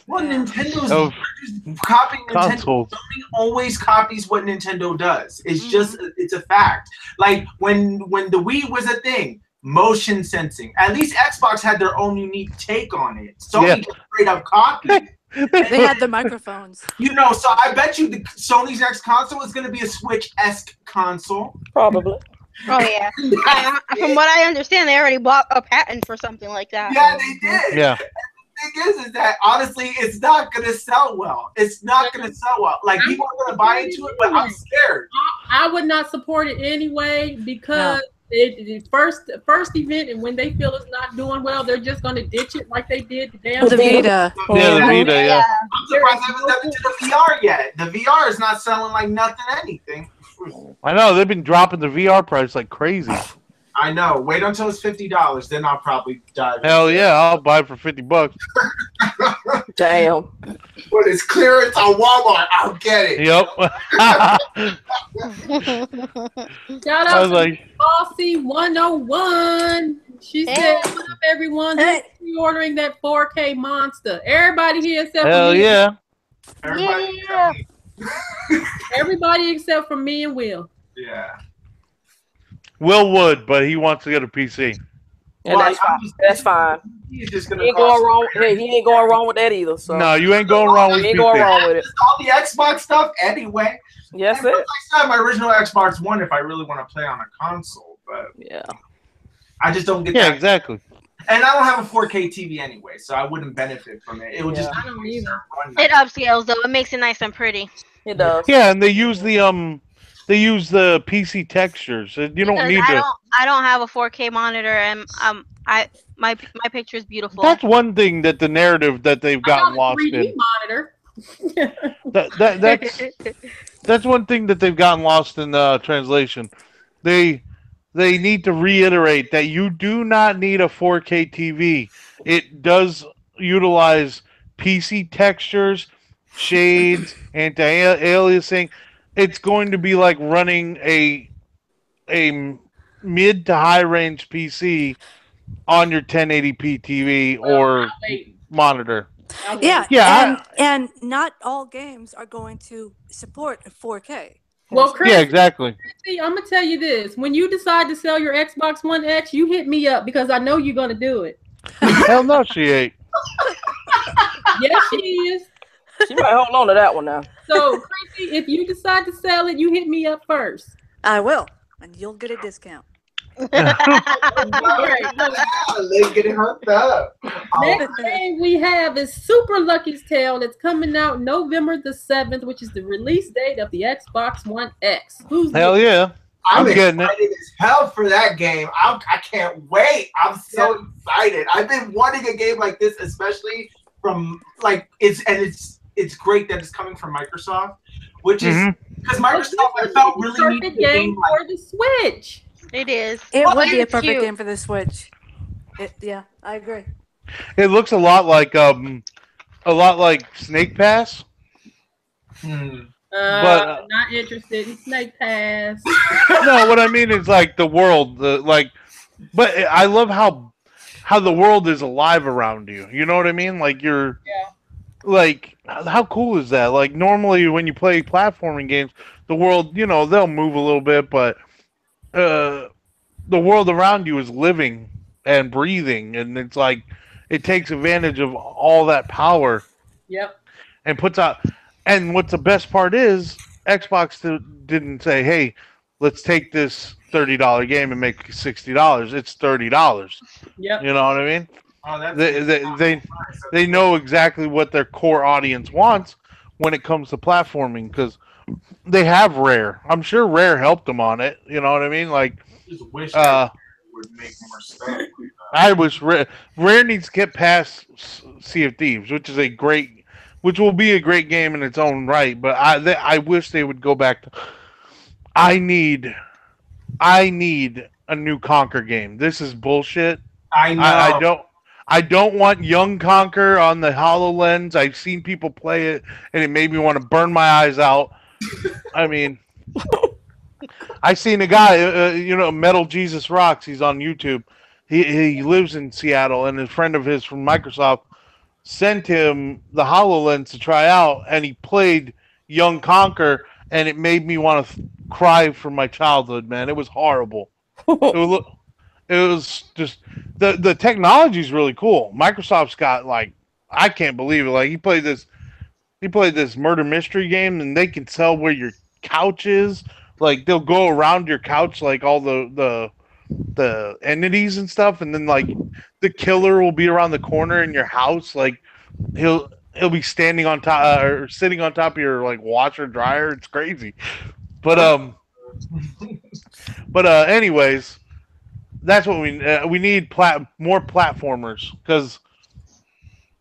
Nintendo's just copying consoles. Nintendo. Sony always copies what Nintendo does. It's just, it's a fact. Like when the Wii was a thing, motion sensing. At least Xbox had their own unique take on it. Sony just straight up copied it. They had the microphones. You know, so I bet you Sony's next console is going to be a Switch-esque console. Probably. Oh yeah. From what I understand, they already bought a patent for something like that. Yeah, they did. Yeah. The thing is that honestly, it's not going to sell well. It's not going to sell well. Like people are going to buy into it, but I'm scared. I would not support it anyway because it first event, and when they feel it's not doing well, they're just going to ditch it like they did the damn The Vita. Yeah, the Vita, yeah. I'm surprised they haven't done it to the VR yet. The VR is not selling like nothing anything. I know, they've been dropping the VR price like crazy. I know. Wait until it's $50, then I'll probably dive in. Hell yeah, I'll buy it for $50. Damn. When it's clearance on Walmart, I'll get it. Yep. Shout out to Bossy 101. She said, "What up, everyone? Who's pre-ordering that 4K monster? Everybody here except Hell for me. yeah. Everybody except for me and Will. Yeah. Will would, but he wants to get a PC. And that's fine. That's fine. He's just He gonna ain't going wrong. Hey, he ain't going wrong with that either. So No, you ain't going wrong with he ain't PC. going wrong with it. all the Xbox stuff anyway. Yes, And it. I have my original Xbox One if I really want to play on a console, but Yeah. I just don't get Yeah, that. exactly. And I don't have a 4K TV anyway, so I wouldn't benefit from it. It would just I don't either. It upscales though. It makes it nice and pretty. It does. Yeah, and they use the PC textures. You don't Because need to. I don't have a 4K monitor, and my picture is beautiful. That's one thing that the narrative that they've gotten lost 3D in. monitor. That's one thing that they've gotten lost in the translation. They need to reiterate that you do not need a 4K TV. It does utilize PC textures, shades, anti-aliasing. It's going to be like running a mid to high range PC on your 1080p TV or monitor. Yeah, and not all games are going to support 4K. Well, Chris, yeah, exactly. Chrissy, I'm gonna tell you this: when you decide to sell your Xbox One X, you hit me up because I know you're gonna do it. Hell no, she ain't. Yes, she is. She might hold on to that one now. So, Chrissy, if you decide to sell it, you hit me up first. I will, and you'll get a discount. All right. Let's get it hooked up. Next game we have is Super Lucky's Tale. That's coming out November the 7th, which is the release date of the Xbox One X. Who's Hell yeah. I'm getting excited as hell for that game. I can't wait. I'm so excited. I've been wanting a game like this, especially from like it's great that it's coming from Microsoft, which is because Microsoft I felt really needed a game for the Switch. It is. It would be a it's perfect cute. game for the Switch. Yeah, I agree. It looks a lot like Snake Pass. But not interested in Snake Pass. no, what I mean is like the world, like But I love how the world is alive around you. You know what I mean? Like you're like, how cool is that? Like normally when you play platforming games, the world, you know, they'll move a little bit, but the world around you is living and breathing, and it's like it takes advantage of all that power. Yep. And puts out. And what's the best part is Xbox didn't say, "Hey, let's take this $30 game and make $60." It's $30. Yep. You know what I mean? Oh, that's They know exactly what their core audience wants when it comes to platforming, because they have Rare. I'm sure Rare helped them on it. You know what I mean? Like, just wish that would make more stuff. I wish Rare needs to get past Sea of Thieves, which will be a great game in its own right. But I wish they would go back to. I need a new Conquer game. This is bullshit. I know. I don't want young Conquer on the HoloLens. I've seen people play it, and it made me want to burn my eyes out. I mean, I seen a guy, Metal Jesus Rocks. He's on YouTube. He lives in Seattle, and a friend of his from Microsoft sent him the HoloLens to try out, and he played Young Conquer, and it made me want to cry from my childhood, man. It was horrible. It was just the technology's really cool. Microsoft's got, like, I can't believe it. Like, he played this murder mystery game, and they can tell where your couch is. Like, they'll go around your couch, like all the entities and stuff, and then like the killer will be around the corner in your house. Like, he'll be standing on top or sitting on top of your, like, washer dryer. It's crazy. But anyways, that's what we need more platformers, because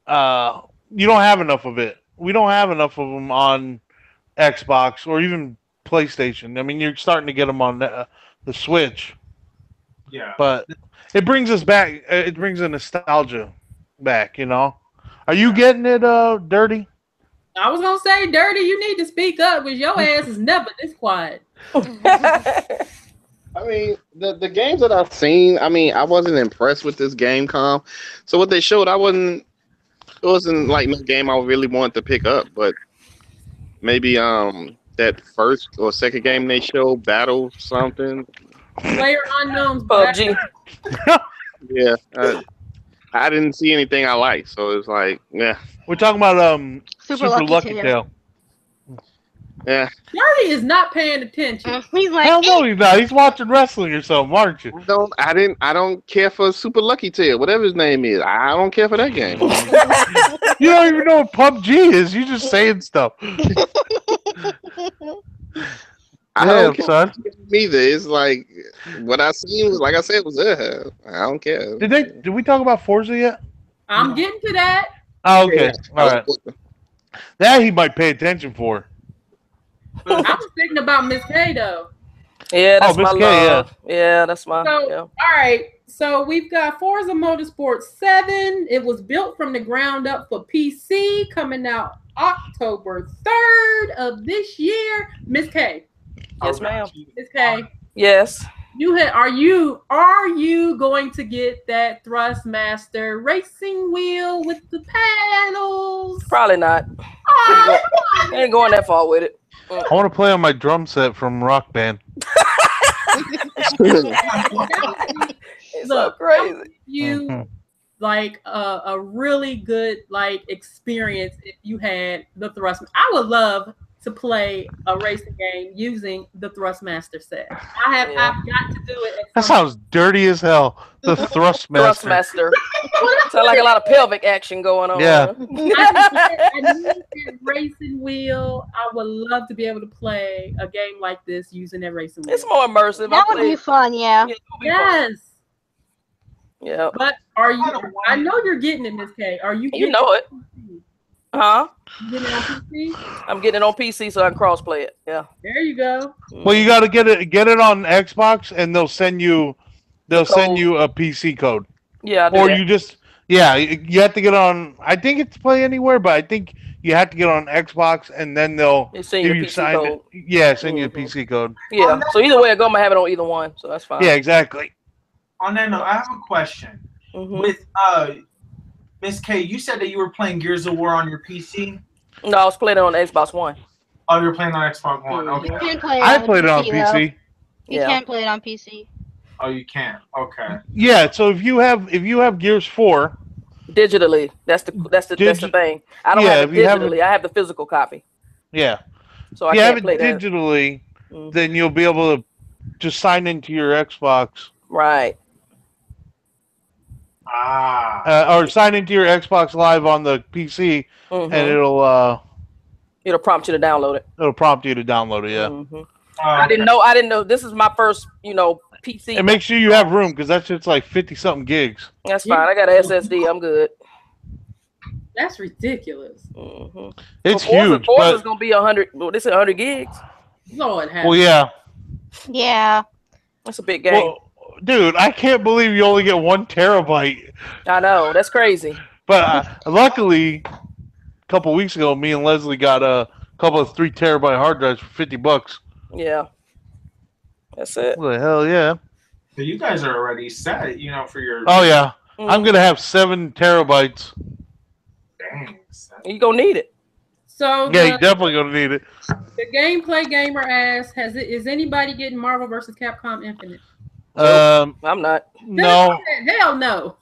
you don't have enough of it. We don't have enough of them on Xbox or even PlayStation. I mean, you're starting to get them on the Switch. Yeah. But it brings us back. It brings the nostalgia back, you know. Are you getting it, Dirty? I was gonna say, Dirty, you need to speak up, because your ass is never this quiet. I mean, the games that I've seen, I mean, I wasn't impressed with this Gamescom. So what they showed, it wasn't like no game I really wanted to pick up. But maybe that first or second game they showed, Battle something. Player Unknown's PUBG. Yeah, I didn't see anything I liked, so it's like, yeah. We're talking about Super Lucky Tail. Yeah. Dirty is not paying attention. He's like, Hell no, he's not. He's watching wrestling or something, aren't you? I don't care for Super Lucky Tail, whatever his name is. I don't care for that game. You don't even know what PUBG is. You just saying stuff. I don't care son. either. It's like what I seen was, like I said, was I don't care. Did we talk about Forza yet? I'm getting to that. Oh, okay. Yeah, All right. That he might pay attention for. I was thinking about Miss K though. Yeah, that's Miss my K, love. Yeah, that's my. So, Yeah. all right. So we've got Forza Motorsport 7. It was built from the ground up for PC, coming out October 3rd of this year. Miss K. Yes, ma'am. Miss K. Yes. Are you going to get that Thrustmaster racing wheel with the paddles? Probably not. Oh, I ain't going that far with it. I want to play on my drum set from Rock Band. It's so crazy. You like a really good experience if you had the Thrustmaster. I would love to play a racing game using the Thrustmaster set. I've got to do it. That sounds dirty as hell. The Thrustmaster. Thrustmaster. Sounds like a lot of pelvic action going on. Yeah. I need that racing wheel. I would love to be able to play a game like this using that racing wheel. It's more immersive. that would be fun, yeah. Yes. Yeah. But are you? I know you're getting it, Miss K. Are you? You know it. Huh? You getting it on PC? I'm getting it on PC so I can cross-play it. Yeah. There you go. Well, you got to get it on Xbox, and they'll send you a PC code. Yeah. Or you just you have to get on. I think it's Play Anywhere, but I think you have to get on Xbox, and then they'll send you a PC code. Yeah, send you a PC code. Yeah. So either way I go, I'm gonna have it on either one, so that's fine. Yeah, exactly. on that note, I have a question. Mhm. With Miss K, you said that you were playing Gears of War on your PC. No, I was playing it on the Xbox One. Oh, you're playing on Xbox One. Mhm. You Okay. can play it I on played it on PC, PC. though. You Yeah. can play it on PC. Oh, you can't. Okay. Yeah, so if you have Gears 4, Digitally, that's the thing. I don't Yeah, have if it you have it- digitally. I have the physical copy, yeah, so I if you have can't it play that. digitally, Mhm. then you'll be able to just sign into your Xbox Right. or sign into your Xbox Live on the PC, Mhm. and It'll prompt you to download it. it'll prompt you to download it. Yeah, Mhm. Oh, I didn't know. This is my first, PC. and make sure you have room because that's just like 50 something gigs. That's fine. I got an SSD. I'm good. That's ridiculous. Mhm. It's Well, huge, Forza's but gonna be 100. Well, this is 100 gigs. Lord have well, yeah. Yeah. That's a big game. Well, dude, I can't believe you only get 1 terabyte. I know. That's crazy. But luckily, a couple weeks ago, me and Leslie got a couple of 3 terabyte hard drives for $50. Yeah. That's it. What the hell, yeah. So you guys are already set, for your. Oh yeah, Mhm. I'm gonna have 7 terabytes. Dang. You gonna need it. So Yeah, you're definitely gonna need it. the gameplay gamer asks, is anybody getting Marvel vs. Capcom Infinite? I'm not. No. Hell no.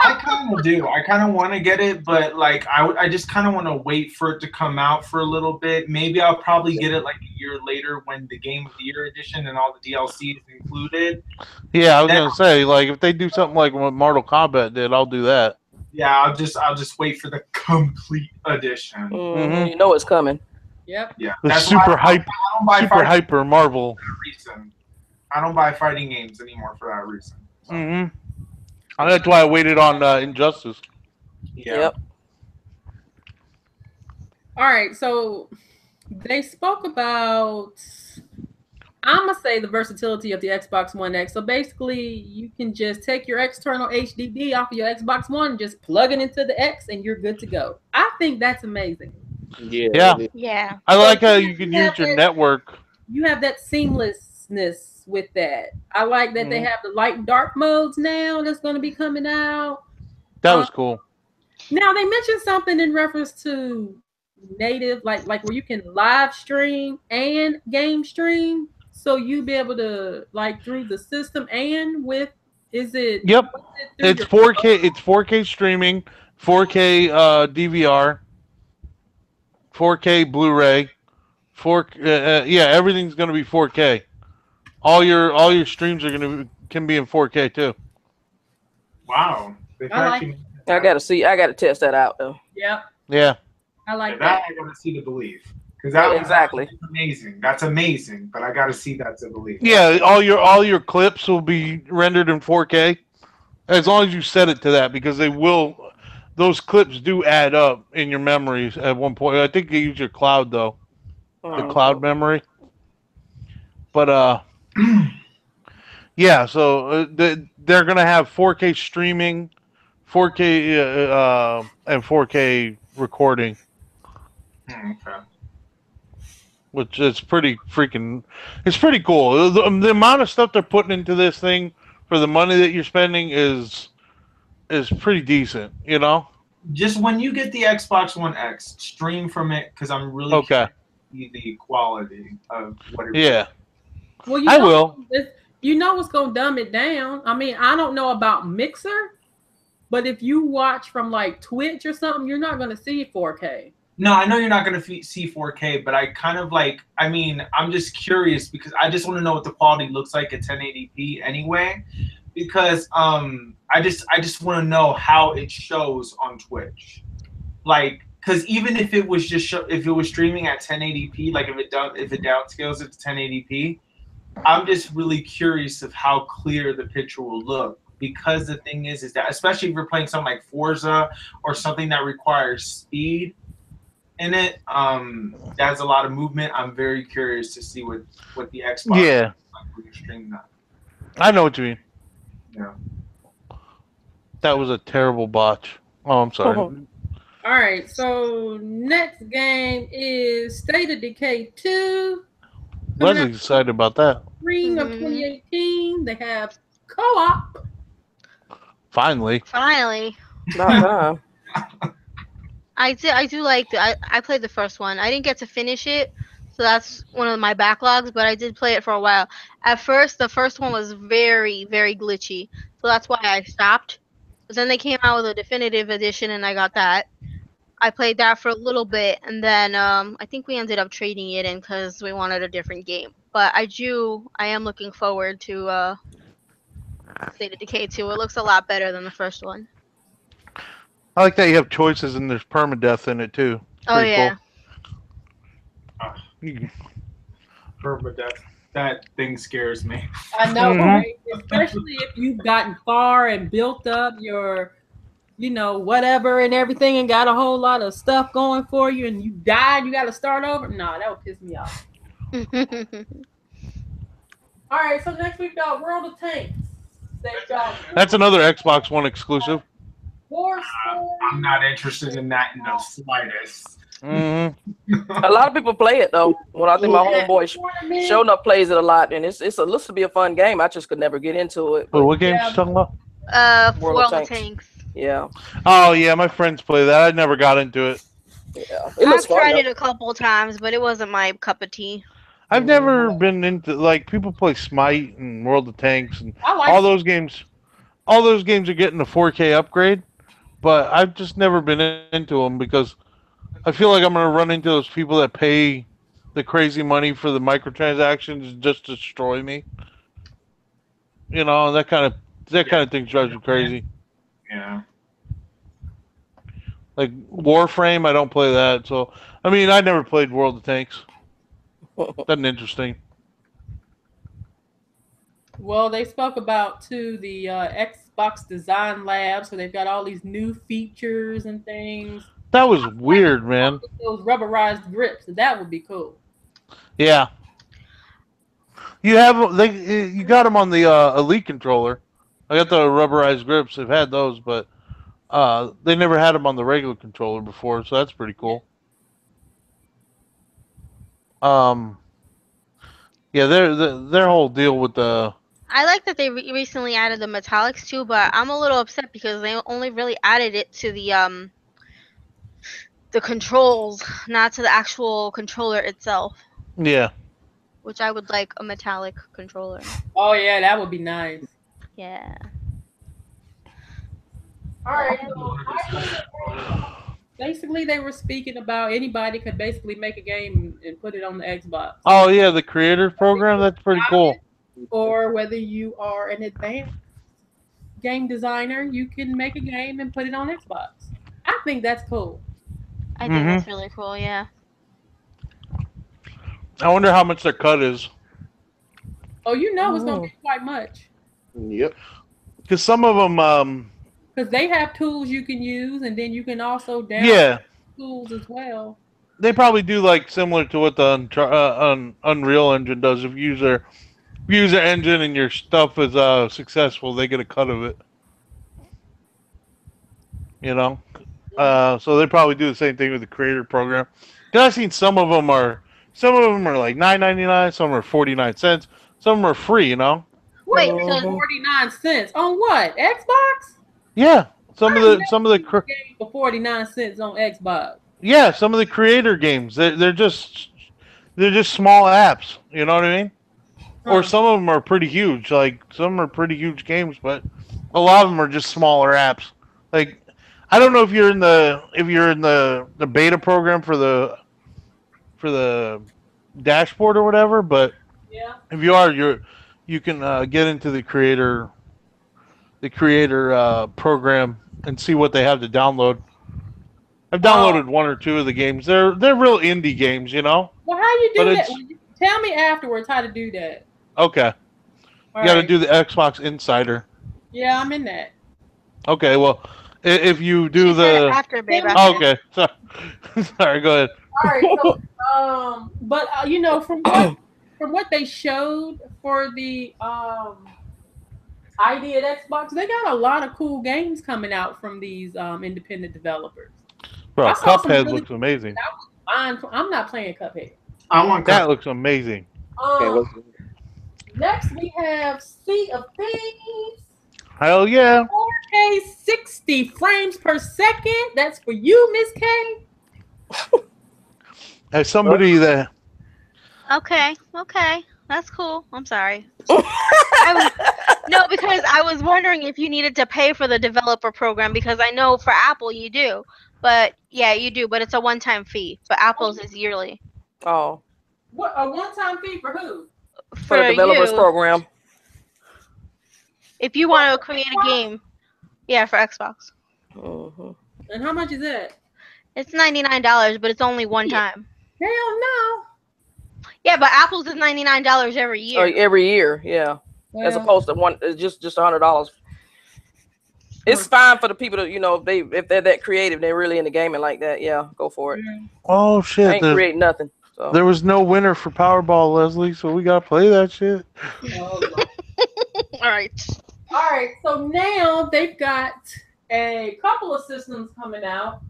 I kind of do. I kind of want to get it, but I just kind of want to wait for it to come out for a little bit. Maybe I'll probably get it like a year later when the Game of the Year edition and all the DLC is included. Yeah, I was gonna say, like, if they do something like what Mortal Kombat did, I'll do that. Yeah, I'll just wait for the complete edition. Mhm. You know it's coming. Yep. Yeah, The that's super why hype, I don't buy super fighting hyper Marvel. for that reason. I don't buy fighting games anymore for that reason. So, That's why I waited on Injustice. yeah. Yep. All right. So they spoke about, I'm gonna say, the versatility of the Xbox One X. So basically, you can just take your external HDD off of your Xbox One, just plug it into the X, and you're good to go. I think that's amazing. Yeah. Yeah. I like how So you can you use have your that- network. You have that seamlessness with that. I like that they have the light and dark modes now that's going to be coming out. That was cool. Now they mentioned something in reference to native, like where you can live stream and game stream, so you be able to through the system and with Yep. It's 4K. It's 4K streaming, 4K DVR, 4K Blu-ray, everything's gonna be 4K. All your streams can be in 4K too. Wow. I gotta test that out though. Yep. Yeah. I like that. I gotta see to believe. Because that exactly. That's amazing. That's amazing. But I gotta see that to believe. Yeah, all your clips will be rendered in 4K, as long as you set it to that, because they will. Those clips do add up in your memories at one point. I think you use your cloud though, the cloud memory. But yeah. So they're gonna have 4K streaming, 4K and 4K recording. Okay. Which is pretty freaking. It's pretty cool. The amount of stuff they're putting into this thing for the money that you're spending is pretty decent, Just when you get the Xbox One X, stream from it because I'm really curious to see the quality of what it Yeah. Well, I will. You know what's gonna dumb it down? I mean, I don't know about Mixer, but if you watch from Twitch or something, you're not gonna see 4K. No, I know you're not going to see 4K, but I kind of I'm just curious because I just want to know what the quality looks like at 1080p anyway, because I just want to know how it shows on Twitch, because even if it was if it was streaming at 1080p, if it downscales it to 1080p, I'm just really curious of how clear the picture will look. Because the thing is that especially if you're playing something like Forza or something that requires speed in it, that has a lot of movement. I'm very curious to see what the Xbox Yeah. looks like when you stream that. I know what you mean. Yeah. That was a terrible botch. Oh, I'm sorry. All right, so next game is State of Decay 2. Leslie's excited about that. Spring of 2018. They have co-op. Finally. About time. I do like I played the first one. I didn't get to finish it, so that's one of my backlogs, but I did play it for a while. At first, the first one was very, very glitchy, so that's why I stopped. But then they came out with a definitive edition, and I got that. I played that for a little bit, and then I think we ended up trading it in because we wanted a different game. But I am looking forward to State of Decay 2. It looks a lot better than the first one. I like that you have choices and there's permadeath in it too. Oh yeah. Cool. Permadeath. That thing scares me. I know, right? Especially if you've gotten far and built up your, whatever and everything, and got a whole lot of stuff going for you, and you died, you got to start over. No, that would piss me off. All right, so next we've got World of Tanks. That's another Xbox One exclusive. War I'm not interested in that in the slightest. A lot of people play it though. Well, I think my homeboy showing up plays it a lot, and it looks to be a fun game. I just could never get into it. But what game you talking about? World of Tanks. Yeah. Oh yeah, my friends play that. I never got into it. Yeah, I've tried it a couple times, but it wasn't my cup of tea. I've never been into, like, people play Smite and World of Tanks and all those games. All those games are getting a 4K upgrade, but I've just never been into them because I feel like I'm going to run into those people that pay the crazy money for the microtransactions just to destroy me. That kind of thing drives me crazy. Yeah. Like Warframe, I don't play that. So, I mean, I never played World of Tanks. That's interesting. Well, they spoke about too the Xbox Design Lab, so they've got all these new features and things. That was weird, man. Those rubberized grips, that would be cool. Yeah. You got them on the Elite controller. I got the rubberized grips. They've had those, but they never had them on the regular controller before, so that's pretty cool. Yeah, their whole deal with the. I like that they recently added the metallics too, but I'm a little upset because they only really added it to the controls, not to the actual controller itself. Yeah. Which I would like a metallic controller. Oh yeah, that would be nice. Yeah. All right. Basically, they were speaking about anybody could basically make a game and put it on the Xbox. Oh yeah, the creator program. That's pretty cool. Or whether you are an advanced game designer, you can make a game and put it on Xbox. I think that's cool. I think that's really cool. Yeah. I wonder how much their cut is. Oh, it's gonna be quite much. Yep. Because some of them. Because they have tools you can use, and then you can also download tools as well. They probably do like similar to what the Unreal Engine does. If you use their engine and your stuff is successful, they get a cut of it. So they probably do the same thing with the creator program. Because I've seen some of them are like $9.99, some are 49 cents, some are free. Wait, so 49 cents on what? Xbox? Yeah, some of the games for 49 cents on Xbox. Yeah, some of the creator games they're just small apps. You know what I mean? Or some of them are pretty huge. Like some are pretty huge games, but a lot of them are just smaller apps. Like I don't know if you're in the beta program for the dashboard or whatever, but if you are, you can get into the creator program and see what they have to download. I've downloaded one or two of the games. They're real indie games, Well, how you do that? Tell me afterwards how to do that. Okay. You got to do the Xbox Insider. Yeah, I'm in that. Okay, well, if you do the after, babe. Okay, sorry. Go ahead. All right. So, but from what they showed for the ID at Xbox, they got a lot of cool games coming out from these independent developers. Bro, Cuphead looks amazing. I'm not playing Cuphead. I want that. Looks amazing. Next, we have Sea of Thieves. Hell yeah. 4K 60 frames per second. That's for you, Miss K. As somebody that Okay, that's cool. I'm sorry. No, because I was wondering if you needed to pay for the developer program, because I know for Apple you do. But yeah, you do, but it's a one-time fee. But Apple's is yearly. Oh, What, a one-time fee for who? for the developers you, program. if you want to create a game, yeah, for Xbox. Hmm. And how much is that? It's $99, but it's only one time. Hell no. Yeah, but Apple's is $99 every year. Every year, yeah. Well, As opposed to one, just $100. It's fine for the people that, if they're that creative, they're really into gaming like that. Yeah, go for it. oh I shit, ain't creating nothing. So. there was no winner for Powerball, Leslie, so we gotta play that shit. All right. So now they've got a couple of systems coming out.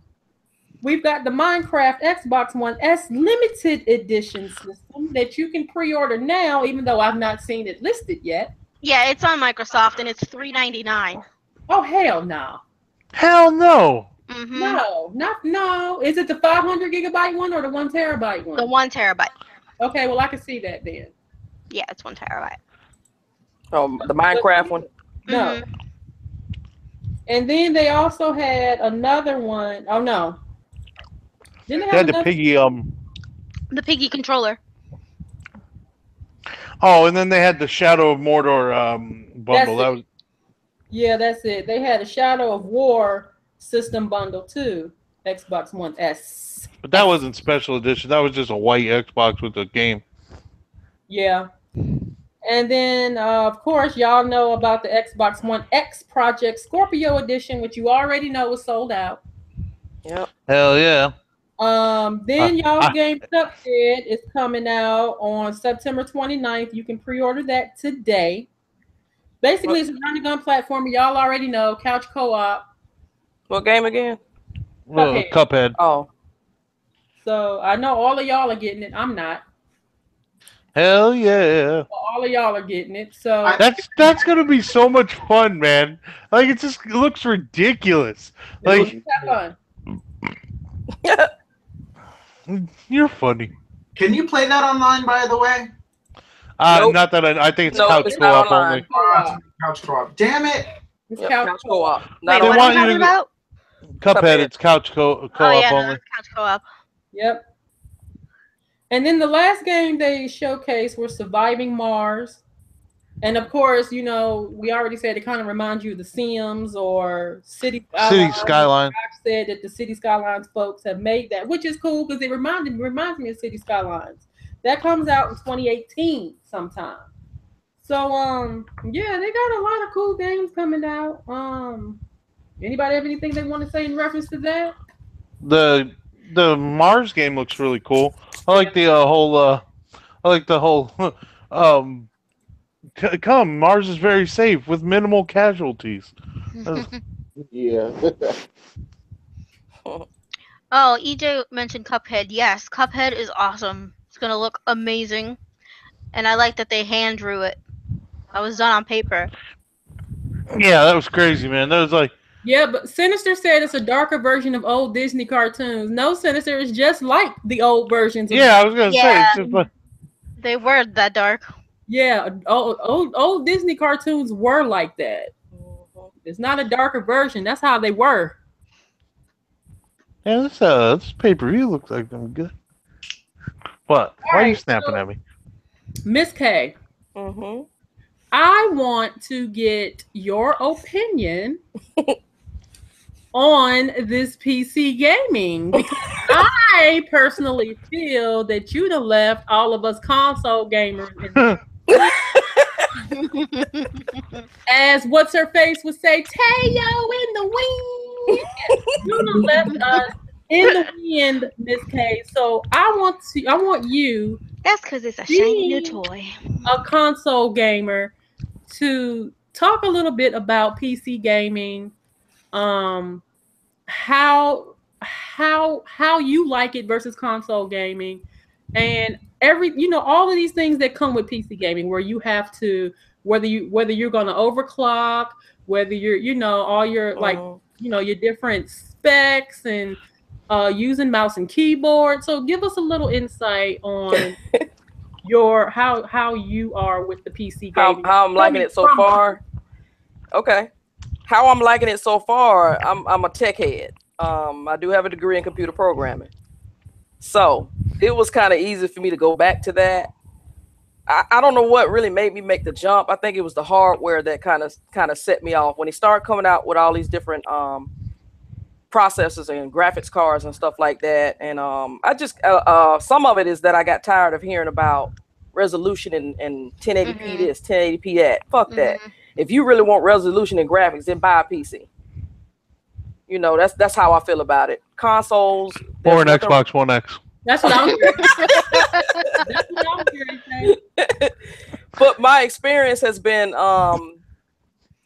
We've got the Minecraft Xbox One S limited edition system that you can pre-order now, even though I've not seen it listed yet. Yeah, it's on Microsoft and it's $3.99. Oh hell no! Hell no. Mm-hmm. No. Is it the 500 gigabyte one or the 1 terabyte one? The 1 terabyte. Okay, well I can see that then. Yeah, it's 1 terabyte. Oh, the Minecraft one. No. Mm-hmm. And then they also had another one. Oh no. Didn't they They have had the another? piggy The Piggy controller. Oh, and then they had the Shadow of Mordor bundle. That was Yeah, that's it. They had a Shadow of War system bundle too. Xbox One S. but that wasn't special edition. That was just a white Xbox with a game. Yeah. And then, of course, y'all know about the Xbox One X Project Scorpio Edition, which you already know is sold out. Yep. Hell yeah. Then y'all's game Cuphead is coming out on September 29th. You can pre-order that today. Basically, it's a run and gun platformer. Y'all already know. Couch co-op. What game again? Cuphead. Oh. So I know all of y'all are getting it. I'm not. Hell yeah. All of y'all are getting it. So That's gonna be so much fun, man. Like it looks ridiculous. Like have fun. you're funny. Can you play that online, by the way? Nope. Not that I think it's No, couch it's not co-op online. only. Couch co-op. Damn it! It's Yep, couch couch co-op. Wait, Not They what online. are want you you talking to- about? Cuphead, it's couch co-op Oh yeah, no, only. that's couch co-op. Yep. And then the last game they showcased was Surviving Mars. And of course, we already said it kind of reminds you of The Sims or City Skyline. I've said that the City Skylines folks have made that, which is cool because it reminds me of City Skylines. That comes out in 2018 sometime. So yeah, they got a lot of cool games coming out. Anybody have anything they want to say in reference to that? The Mars game looks really cool. I like the whole come, Mars is very safe with minimal casualties. Yeah. Oh, EJ mentioned Cuphead. Yes, Cuphead is awesome. It's gonna look amazing, and I like that they hand drew it. I was done on paper. Yeah, that was crazy, man. That was like Yeah, but Sinister said it's a darker version of old Disney cartoons. No, Sinister is just like the old versions. I was gonna say Yeah. it's just like They were that dark. Yeah, old Disney cartoons were like that. It's not a darker version. That's how they were. yeah, this pay-per-view looks like them good. What? Why are you snapping at me? Miss K, Mm-hmm. I want to get your opinion on this PC gaming because I personally feel that you'd have left all of us console gamers as what's her face would say, Tayo in the wind. You'd have left us in the wind, Miss K. So I want you, That's because it's a shiny new toy. a console gamer, to talk a little bit about PC gaming, how you like it versus console gaming, and all of these things that come with PC gaming, where you have to, whether you're going to overclock, whether you're, all your like, your different specs and using mouse and keyboard. So give us a little insight on how you are with the PC gaming. How I'm liking it so far. Okay. How I'm liking it so far, I'm a tech head. I do have a degree in computer programming. So it was kind of easy for me to go back to that. I don't know what really made me make the jump. I think it was the hardware that kind of set me off. When he started coming out with all these different processors and graphics cards and stuff like that. And I just some of it is that I got tired of hearing about resolution and 1080p this, 1080p that. Fuck that. If you really want resolution and graphics, then buy a PC. That's how I feel about it. Consoles or an Xbox One X. That's what I'm hearing. But my experience has been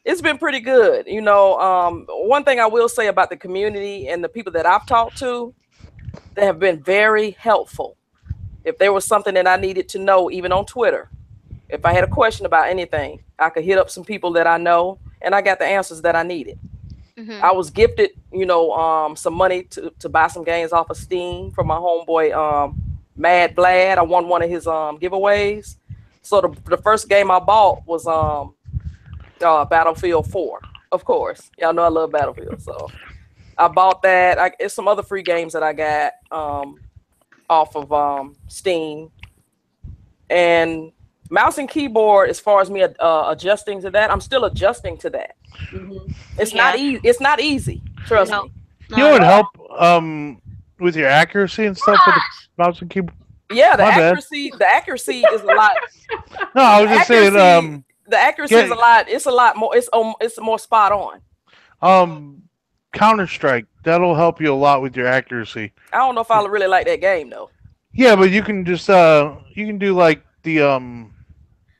it's been pretty good. One thing I will say about the community and the people that I've talked to, they have been very helpful. If there was something that I needed to know, even on Twitter, if I had a question about anything, I could hit up some people that I know, and I got the answers that I needed. I was gifted, some money to buy some games off of Steam from my homeboy, Mad Blad. I won one of his giveaways. So the first game I bought was Battlefield 4, of course. Y'all know I love Battlefield, so I bought that. It's some other free games that I got off of Steam. And mouse and keyboard, as far as me adjusting to that, I'm still adjusting to that. It's not easy. It's not easy. Trust me. You would help with your accuracy and stuff with the mouse and keyboard. Yeah, the accuracy is a lot. No, I was just saying. The accuracy is a lot. It's a lot more. It's more spot on. Counter-Strike, that'll help you a lot with your accuracy. I don't know if I really like that game though. Yeah, but you can just you can do like the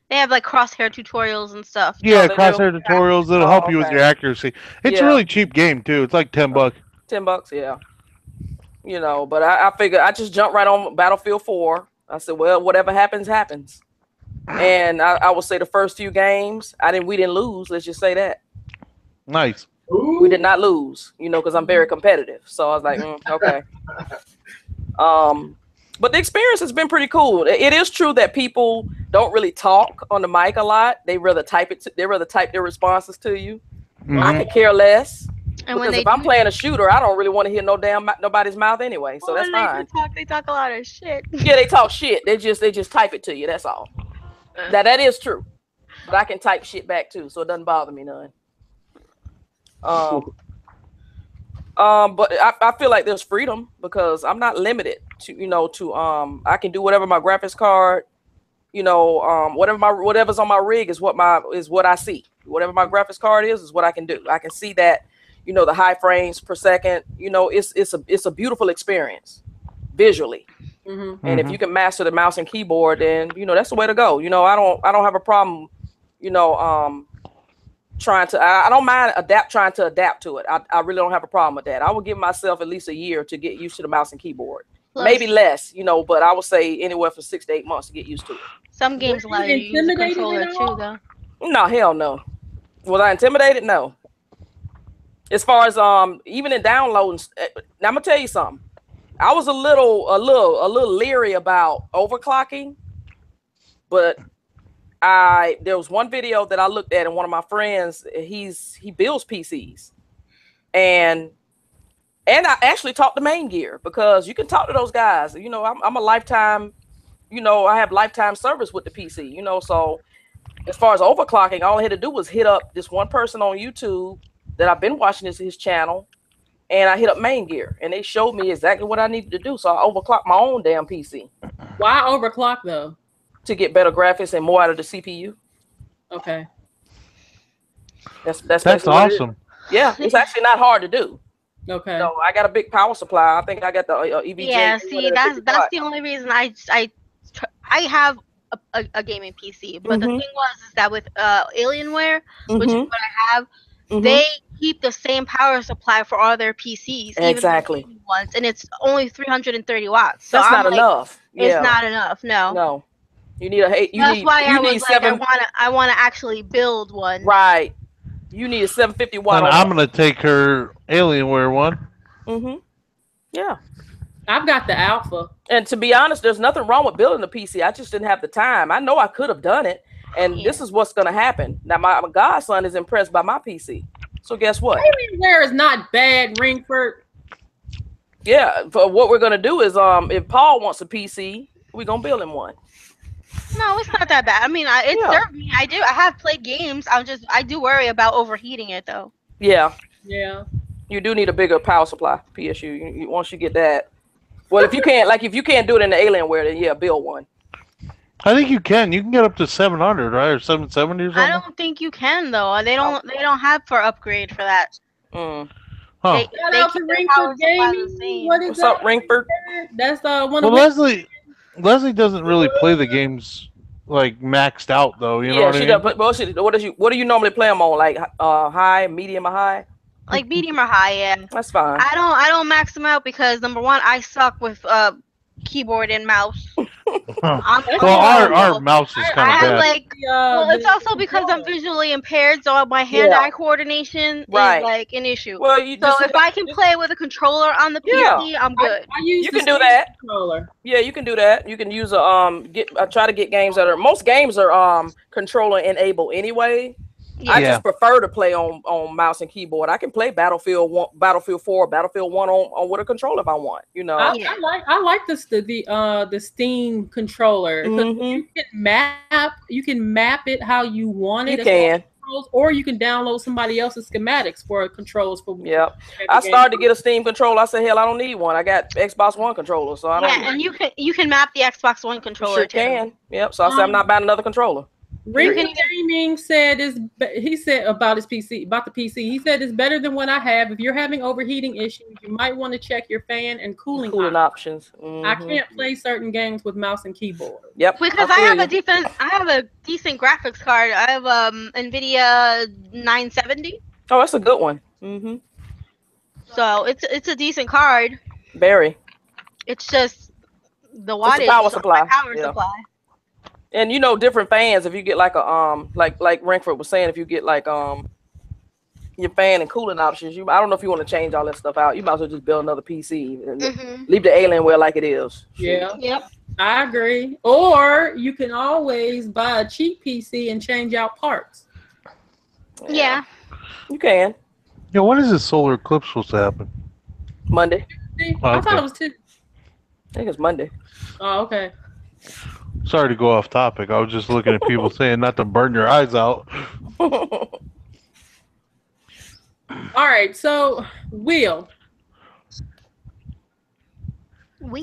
They have like crosshair tutorials and stuff. Yeah, crosshair tutorials that'll help you with your accuracy. It's a really cheap game too. It's like $10. $10, yeah. But I figured I just jumped right on Battlefield 4. I said, well, whatever happens, happens. And I would say the first few games, we didn't lose. Let's just say that. Nice. We did not lose, because I'm very competitive. So I was like, okay. But the experience has been pretty cool. It is true that people don't really talk on the mic a lot. They rather type their responses to you. I could care less. And because if I'm playing a shooter, I don't really want to hear nobody's mouth anyway. So that's fine. They talk a lot of shit. Yeah, they talk shit. They just type it to you. That's all. That is true. But I can type shit back too, so it doesn't bother me none. But I feel like there's freedom because I'm not limited to I can do whatever my graphics card, whatever's on my rig is what I see. Whatever my graphics card is what I can do. I can see that, the high frames per second, it's a beautiful experience visually. And if you can master the mouse and keyboard, then that's the way to go. I don't have a problem, I don't mind trying to adapt to it. I really don't have a problem with that. I would give myself at least a year to get used to the mouse and keyboard. Maybe less, but I would say anywhere from 6 to 8 months to get used to it. Some games allow you to use a controller too, though. No, hell no. Was I intimidated? No. As far as even in downloading, now I'm gonna tell you something. I was a little leery about overclocking, but there was one video that I looked at, and one of my friends, he builds PCs, and I actually talked to Main Gear because you can talk to those guys. I'm a lifetime, I have lifetime service with the PC. So as far as overclocking, all I had to do was hit up this one person on YouTube that I've been watching his channel, and I hit up Main Gear, and they showed me exactly what I needed to do. So I overclocked my own damn PC. Why overclock though? To get better graphics and more out of the CPU. Okay. That's awesome. Yeah, it's actually not hard to do. Okay. So I got a big power supply. I think I got the EVJ. Yeah, see, that's the only reason I have a gaming PC. But the thing is that with Alienware, which is what I have, keep the same power supply for all their PCs, Exactly. even the gaming ones, and it's only 330 watts. So That's I'm not like, enough. it's Yeah. not enough. No. No. You need a That's why I was like, seven. I wanna actually build one. Right. You need a 750 watt. And I'm gonna take her Alienware one. Mm-hmm. Yeah. I've got the Alpha. And to be honest, there's nothing wrong with building a PC. I just didn't have the time. I know I could have done it, and this is what's gonna happen. Now my godson is impressed by my PC. So guess what? Alienware is not bad, Ringford. Yeah. For what we're gonna do is, if Paul wants a PC, we're gonna build him one. No, it's not that bad. I mean, it served me. I have played games. I do worry about overheating it though. Yeah. Yeah. You do need a bigger power supply, PSU. Once you get that. Well, if you can't do it in the Alienware, then yeah, build one. I think you can. You can get up to 700, right, or 770 or something. I don't think you can though. They don't have for upgrade for that. Mm. Huh. They keep their power supply the same. What's up, Ringford? That's one Well, of Leslie doesn't really play the games like maxed out though. You know what I mean? does. But what do you normally play them on? Like high, medium, or high? Like medium or high, yeah. That's fine. I don't max them out because number one, I suck with keyboard and mouse. Our mouse is kind of bad. Like, well, it's also because I'm visually impaired, so my hand-eye coordination is like an issue. Well, so if I can play with a controller on the PC, I'm good. You can do that. Controller. Yeah, you can do that. You can use a try to get games that are most games are controller enabled anyway. Yeah. I just prefer to play on mouse and keyboard. I can play Battlefield 4, Battlefield 1 on with a controller if I want. You know, I like the Steam controller. Mm-hmm. You can map it how you want it. You can. Or you can download somebody else's schematics for controls for. Yep. I started to get a Steam controller. I said, hell, I don't need one. I got Xbox One controller, so I don't. Yeah, and you can map the Xbox One controller. Sure can. Yep. So I said I'm not buying another controller. Ringford Gaming said he said about his PC, about the PC. He said it's better than what I have. If you're having overheating issues, you might want to check your fan and cooling options. Mm-hmm. I can't play certain games with mouse and keyboard. Yep. Because I have a decent graphics card. I have NVIDIA 970. Oh, that's a good one. Mm-hmm. So it's a decent card. Very. It's just the wattage power supply. Power supply. And you know, different fans. If you get like a like Ringford was saying, if you get like your fan and cooling options, I don't know if you want to change all that stuff out. You might as well just build another PC and leave the Alienware like it is. Yeah. Yep. I agree. Or you can always buy a cheap PC and change out parts. Yeah. You can. Yeah. When is this solar eclipse supposed to happen? Monday. I thought it was Tuesday. I think it's Monday. Oh, okay. Sorry to go off topic. I was just looking at people saying not to burn your eyes out. All right, so William. Are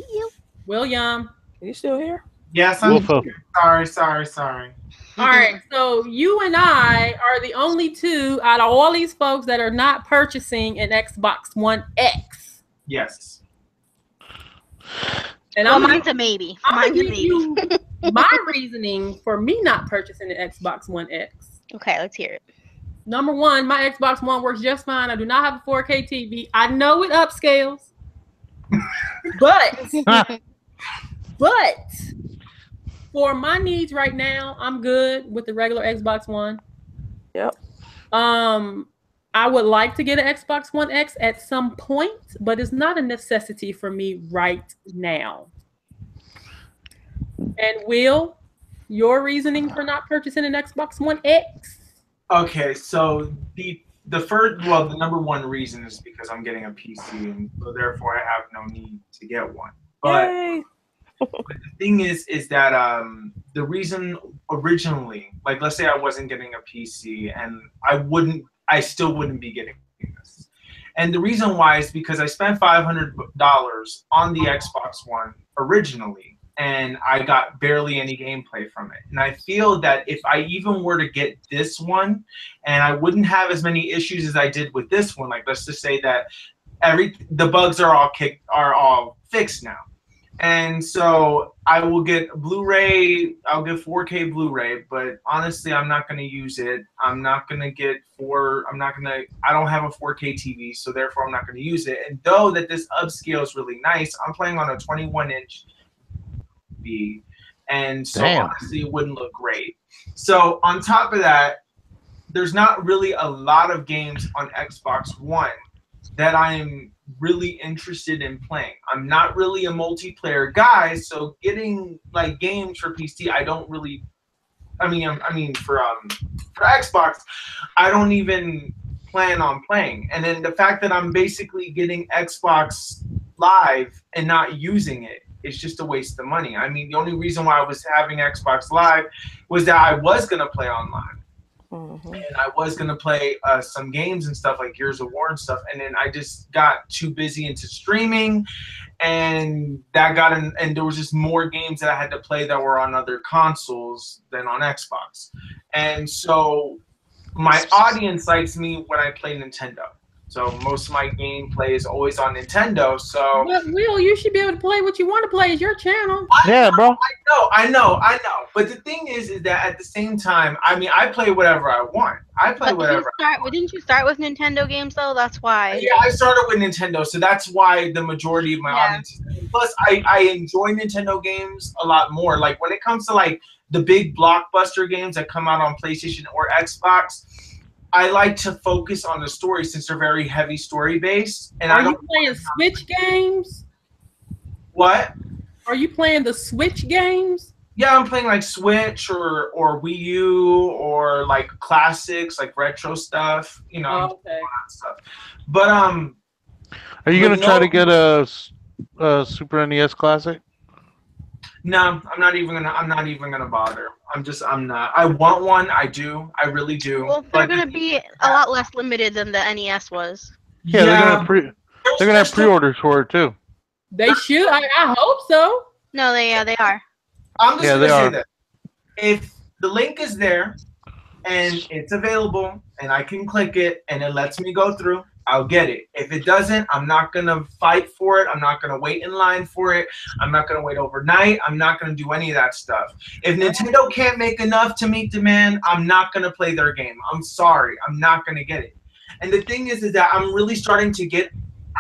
you still here? Yes, I'm here. Sorry. All right, so you and I are the only two out of all these folks that are not purchasing an Xbox One X. Yes. And mine's a maybe. My reasoning for me not purchasing an Xbox One X. Okay, let's hear it. Number one, my Xbox One works just fine. I do not have a 4K TV. I know it upscales, but for my needs right now, I'm good with the regular Xbox One. Yep. I would like to get an Xbox One X at some point, but it's not a necessity for me right now. And Will, your reasoning for not purchasing an Xbox One X? Okay, so the number one reason is because I'm getting a PC, and so therefore I have no need to get one. But the thing is that the reason originally, like let's say I wasn't getting a PC, and I still wouldn't be getting this. And the reason why is because I spent $500 on the Xbox One originally, and I got barely any gameplay from it. And I feel that if I even were to get this one, and I wouldn't have as many issues as I did with this one, like let's just say that the bugs are all fixed now. And so I will get Blu-ray. I'll get 4K Blu-ray, but honestly, I'm not going to use it. I'm not going to get I don't have a 4K TV, so therefore I'm not going to use it. And though that this upscale is really nice, I'm playing on a 21-inch TV, and so honestly, it wouldn't look great. So on top of that, there's not really a lot of games on Xbox One that I am really interested in playing. I'm not really a multiplayer guy, so getting like games for PC, I don't really. I mean for Xbox, I don't even plan on playing. And then the fact that I'm basically getting Xbox Live and not using it is just a waste of money. I mean, the only reason why I was having Xbox Live was that I was gonna play online. And I was going to play some games and stuff like Gears of War and stuff. And then I just got too busy into streaming, and that got in, and there was just more games that I had to play that were on other consoles than on Xbox. And so my audience likes me when I play Nintendo. So most of my gameplay is always on Nintendo. So Will, you should be able to play what you want to play. It's your channel. Bro. I know. But the thing is that at the same time, I mean, I play whatever I want. I play whatever. Didn't you start with Nintendo games though? That's why. Yeah, I started with Nintendo, so that's why the majority of my audience is. Plus, I enjoy Nintendo games a lot more. Like when it comes to like the big blockbuster games that come out on PlayStation or Xbox, I like to focus on the story since they're very heavy story based. And Are you playing Switch games? What? Are you playing the Switch games? Yeah, I'm playing like Switch or Wii U or like classics, like retro stuff. You know, all that stuff. But are you gonna try to get a Super NES Classic? No, I'm not even gonna bother. I'm not. I want one. I do. I really do. Well, they're gonna be a lot less limited than the NES was. Yeah, they're gonna have pre-orders for it too. They should. I hope so. No, they are. I'm just gonna say that if the link is there and it's available and I can click it and it lets me go through, I'll get it. If it doesn't, I'm not gonna fight for it. I'm not gonna wait in line for it. I'm not gonna wait overnight. I'm not gonna do any of that stuff. If Nintendo can't make enough to meet demand, I'm not gonna play their game. I'm sorry, I'm not gonna get it. And the thing is that I'm really starting to get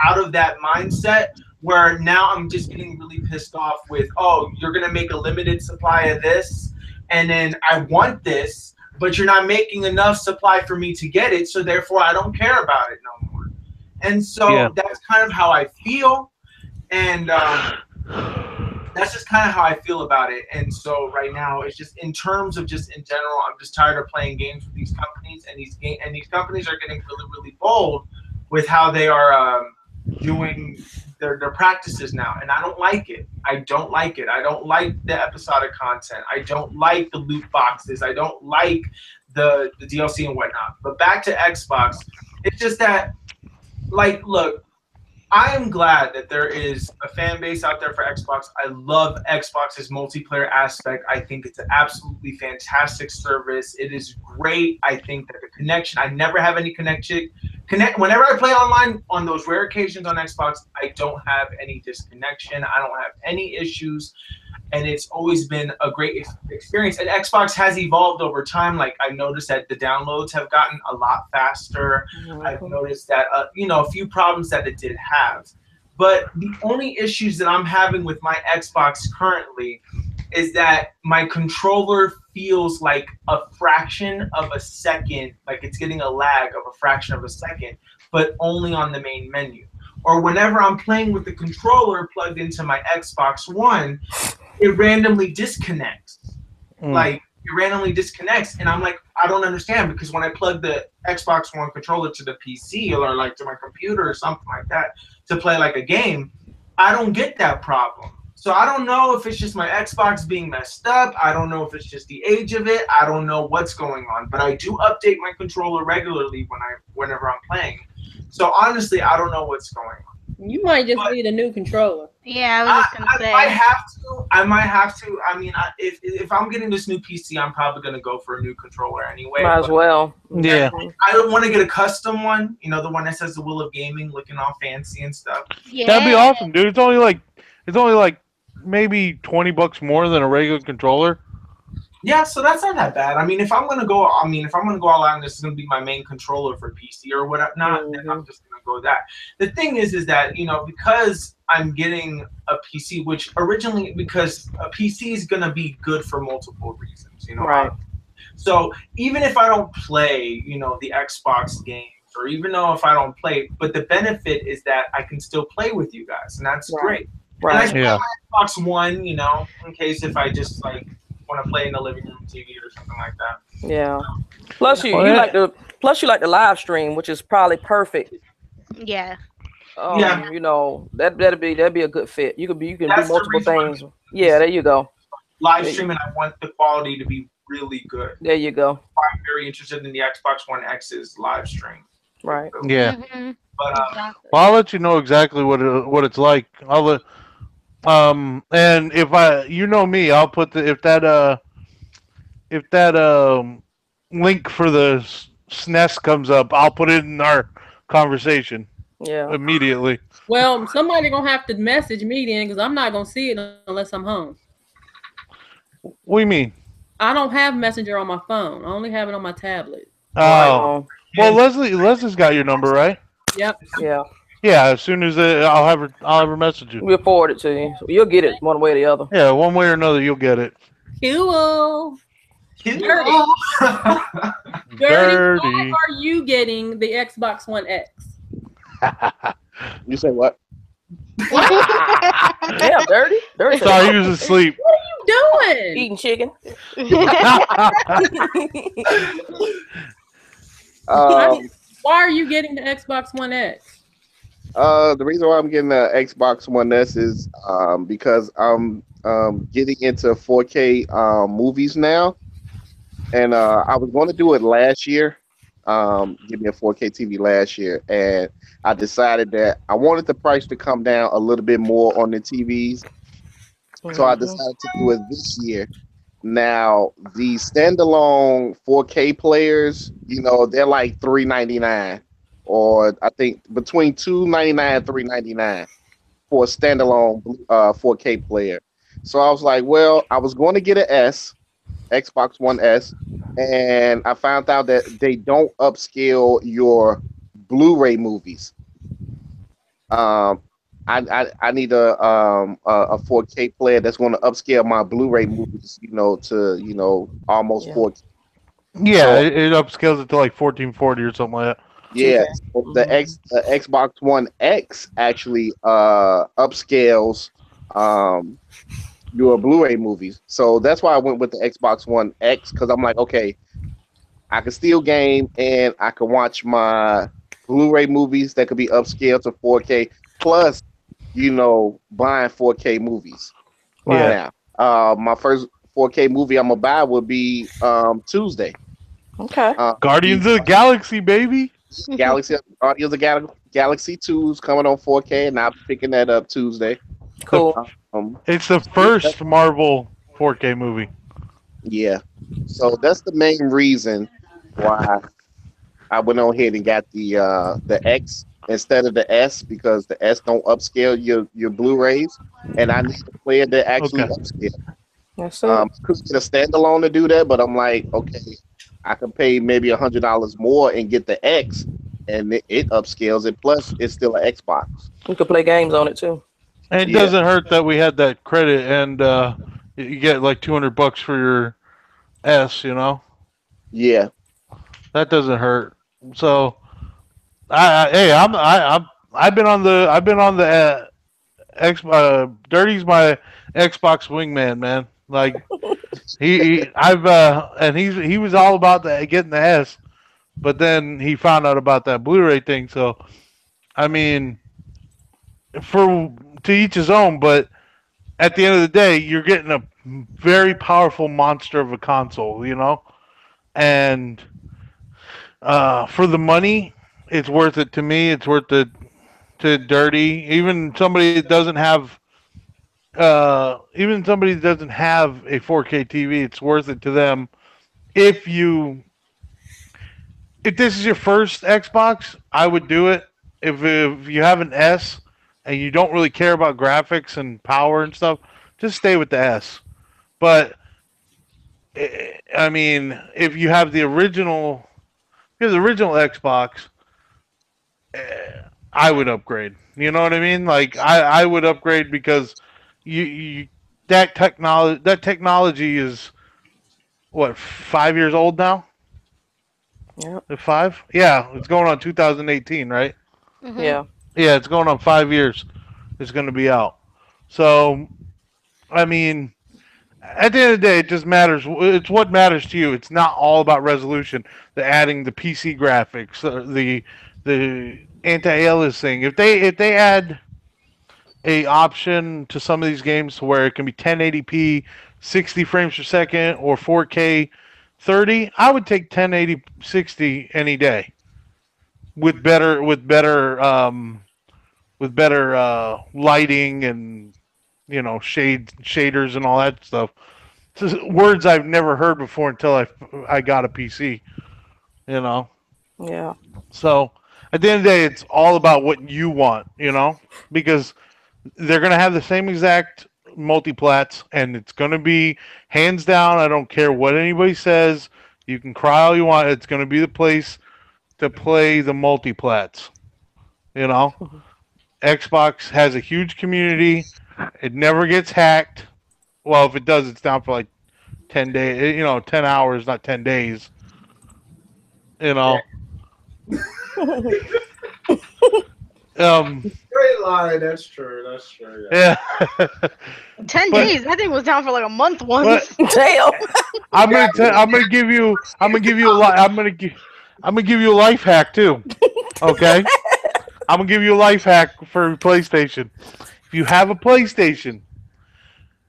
out of that mindset where now I'm just getting really pissed off with, oh, you're gonna make a limited supply of this, and then I want this, but you're not making enough supply for me to get it, so therefore I don't care about it no more. And so that's kind of how I feel, and that's just kind of how I feel about it. And so right now, it's just in terms of just in general, I'm just tired of playing games with these companies, and these companies are getting really, really bold with how they are doing their practices now, and I don't like it. I don't like it. I don't like the episodic content. I don't like the loot boxes. I don't like the DLC and whatnot. But back to Xbox, it's just that, like, look, I am glad that there is a fan base out there for Xbox. I love Xbox's multiplayer aspect. I think it's an absolutely fantastic service. It is great. I think that the connection, I never have any connection. Whenever I play online on those rare occasions on Xbox, I don't have any disconnection. I don't have any issues. And it's always been a great experience. And Xbox has evolved over time. Like, I've noticed that the downloads have gotten a lot faster. I've noticed that, a few problems that it did have. But the only issues that I'm having with my Xbox currently is that my controller feels like a fraction of a second, like it's getting a lag of a fraction of a second, but only on the main menu. Or whenever I'm playing with the controller plugged into my Xbox One, it randomly disconnects. Like, it randomly disconnects, and I'm like, I don't understand, because when I plug the Xbox One controller to the PC or like to my computer or something like that to play like a game, I don't get that problem. So I don't know if it's just my Xbox being messed up. I don't know if it's just the age of it. I don't know what's going on, but I do update my controller regularly whenever I'm playing. So honestly, I don't know what's going on. You might just need a new controller. Yeah, I was just gonna say. I might have to. I mean, if I'm getting this new PC, I'm probably gonna go for a new controller anyway. Might as well. Yeah. I don't want to get a custom one. You know, the one that says the Will of Gaming, looking all fancy and stuff. Yeah. That'd be awesome, dude. It's only like maybe $20 more than a regular controller. Yeah, so that's not that bad. I mean, if I'm gonna go all out and this is gonna be my main controller for PC or whatnot, then I'm just gonna go with that. The thing is that because I'm getting a PC, which originally because a PC is gonna be good for multiple reasons, Right. So even if I don't play, the Xbox games, or even though if I don't play, but the benefit is that I can still play with you guys, and that's great. Right. And I still have my Xbox One, in case if I just want to play in the living room TV or something like that. Yeah. Plus you like the live stream, which is probably perfect. Yeah. That'd be a good fit. You can do multiple things. Yeah, there you go. Live streaming, I want the quality to be really good. There you go. I'm very interested in the Xbox One X's live stream. Right. Yeah. But Exactly. Well, I'll let you know exactly what it's like. I'll let and if me, I'll put if that link for the SNES comes up, I'll put it in our conversation. Yeah. Immediately. Well, somebody gonna have to message me then, because I'm not gonna see it unless I'm home. What do you mean? I don't have Messenger on my phone. I only have it on my tablet. Oh. Well, Leslie's got your number, right? Yep. Yeah. Yeah. As soon as I'll have her message you. We'll forward it to you. So you'll get it one way or the other. Yeah, one way or another, you'll get it. Cool. Dirty. Dirty. Why are you getting the Xbox One X? You say what? Yeah, dirty. Sorry, he was asleep. Doing? Eating chicken. Why are you getting the Xbox One X? The reason why I'm getting the Xbox One S is because I'm getting into 4K movies now, and I was going to do it last year. Give me a 4K TV last year, and I decided that I wanted the price to come down a little bit more on the TVs, so I decided to do it this year. Now the standalone 4K players, they're like $399, or I think between $299 and $399 for a standalone 4K player. So I was like, well, I was going to get an Xbox One S, and I found out that they don't upscale your Blu-ray movies. I need a 4K player that's going to upscale my Blu-ray movies, to almost 4K. Yeah, So, it upscales it to like 1440 or something like that. yeah, so the Xbox One X actually upscales your Blu-ray movies. So that's why I went with the Xbox One X, because I'm like, okay, I can still game and I can watch my Blu-ray movies that could be upscaled to 4K, plus, buying 4K movies. Yeah. Now, my first 4K movie I'm gonna buy will be Tuesday. Okay. Guardians of the Galaxy, baby. Guardians of the Galaxy 2 is coming on 4K, and I'm picking that up Tuesday. Cool. It's the first Marvel 4K movie. Yeah. So that's the main reason why I went on ahead and got the X instead of the S, because the S don't upscale your Blu-rays, and I need a player that actually upscale. That's it. Could get a standalone to do that, but I'm like, okay, I can pay maybe $100 more and get the X, and it upscales it. Plus, it's still an Xbox. You can play games on it too. And it doesn't hurt that we had that credit, and you get like $200 for your S. Yeah. That doesn't hurt. So, I've been on the Dirty's my Xbox wingman, man. Like he was all about getting the S, but then he found out about that Blu-ray thing. So, I mean, to each his own. But at the end of the day, you're getting a very powerful monster of a console, and for the money, it's worth it to me. It's worth it to Dirty. Even somebody that doesn't have a 4K TV, it's worth it to them. If this is your first Xbox, I would do it. If you have an S and you don't really care about graphics and power and stuff, just stay with the S. But I mean, if you have the original, Xbox, I would upgrade. You know what I mean? Like I would upgrade because you that technology is what 5 years old now. Yep. 5? Yeah, it's going on 2018, right? Mhm. Yeah. Yeah, it's going on 5 years. It's going to be out. So, I mean, at the end of the day, it just matters. It's what matters to you. It's not all about resolution. The adding the PC graphics, the anti-aliasing. If they add a option to some of these games to where it can be 1080p, 60 frames per second, or 4K 30, I would take 1080 60 any day with better lighting and shaders and all that stuff. Words I've never heard before until I got a PC. Yeah. So at the end of the day, it's all about what you want. Because they're gonna have the same exact multiplats, and it's gonna be hands down. I don't care what anybody says. You can cry all you want. It's gonna be the place to play the multiplats. Xbox has a huge community. It never gets hacked. Well, if it does, it's down for like 10 days. 10 hours, not 10 days. Great line. That's true. That's true. Yeah. Yeah. 10 days. That thing was down for like a month once. Damn. I'm gonna give you a life hack too. Okay. I'm gonna give you a life hack for PlayStation. If you have a PlayStation,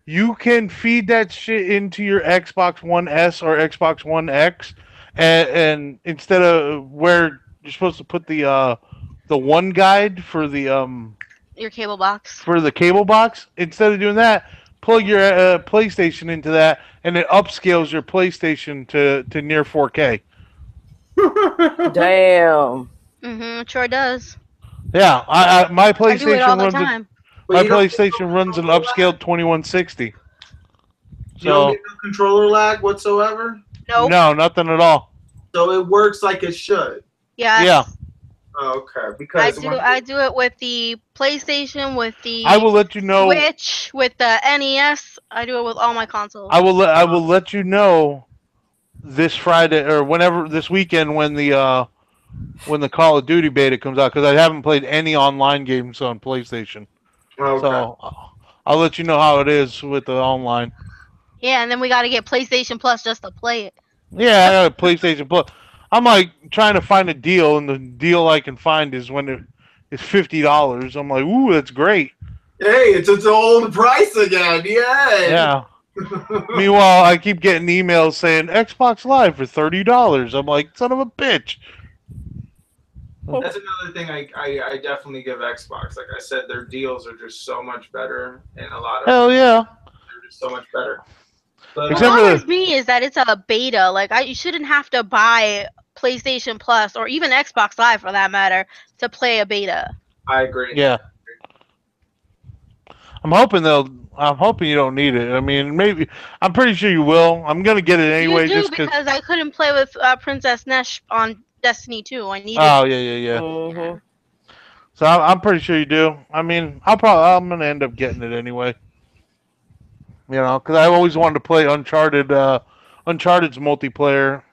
you can feed that shit into your Xbox One S or Xbox One X, and instead of where you're supposed to put the one guide for the Your cable box. cable box, instead of doing that, plug your PlayStation into that, and it upscales your PlayStation to near 4K. Damn. Mhm. Sure does. Yeah, my I do it PlayStation all the runs time. my you don't- PlayStation runs an upscaled 2160. You don't So get no controller lag whatsoever. Nope. no, nothing at all. So it works like it should. Yes. Yeah. Oh, okay. I Because do. I do it with the PlayStation, with the I will let you know. Switch, with the NES. I do it with all my consoles. I will let you know this Friday or whenever this weekend when the Call of Duty beta comes out, because I haven't played any online games on PlayStation. Okay. So I'll let you know how it is with the online. Yeah, and then we got to get PlayStation Plus just to play it. Yeah, I got a PlayStation Plus. I'm like trying to find a deal, and the deal I can find is when it's $50. I'm like, ooh, that's great. Hey, it's its old price again. Yay. Yeah. Meanwhile, I keep getting emails saying Xbox Live for $30. I'm like, son of a bitch. That's another thing I definitely give Xbox. Like I said, their deals are just so much better, and a lot of Hell yeah. they're just so much better. But What Except for bothers me is that it's a beta. Like you shouldn't have to buy PlayStation Plus or even Xbox Live for that matter to play a beta. I agree. Yeah. I'm hoping you don't need it. I mean, maybe. I'm pretty sure you will. I'm gonna get it anyway, you do, just because I couldn't play with Princess Nesh on Destiny 2. I needed. Oh yeah. Mm-hmm. So I'm pretty sure you do. I mean, I'm gonna end up getting it anyway. Because I always wanted to play Uncharted. Uncharted's multiplayer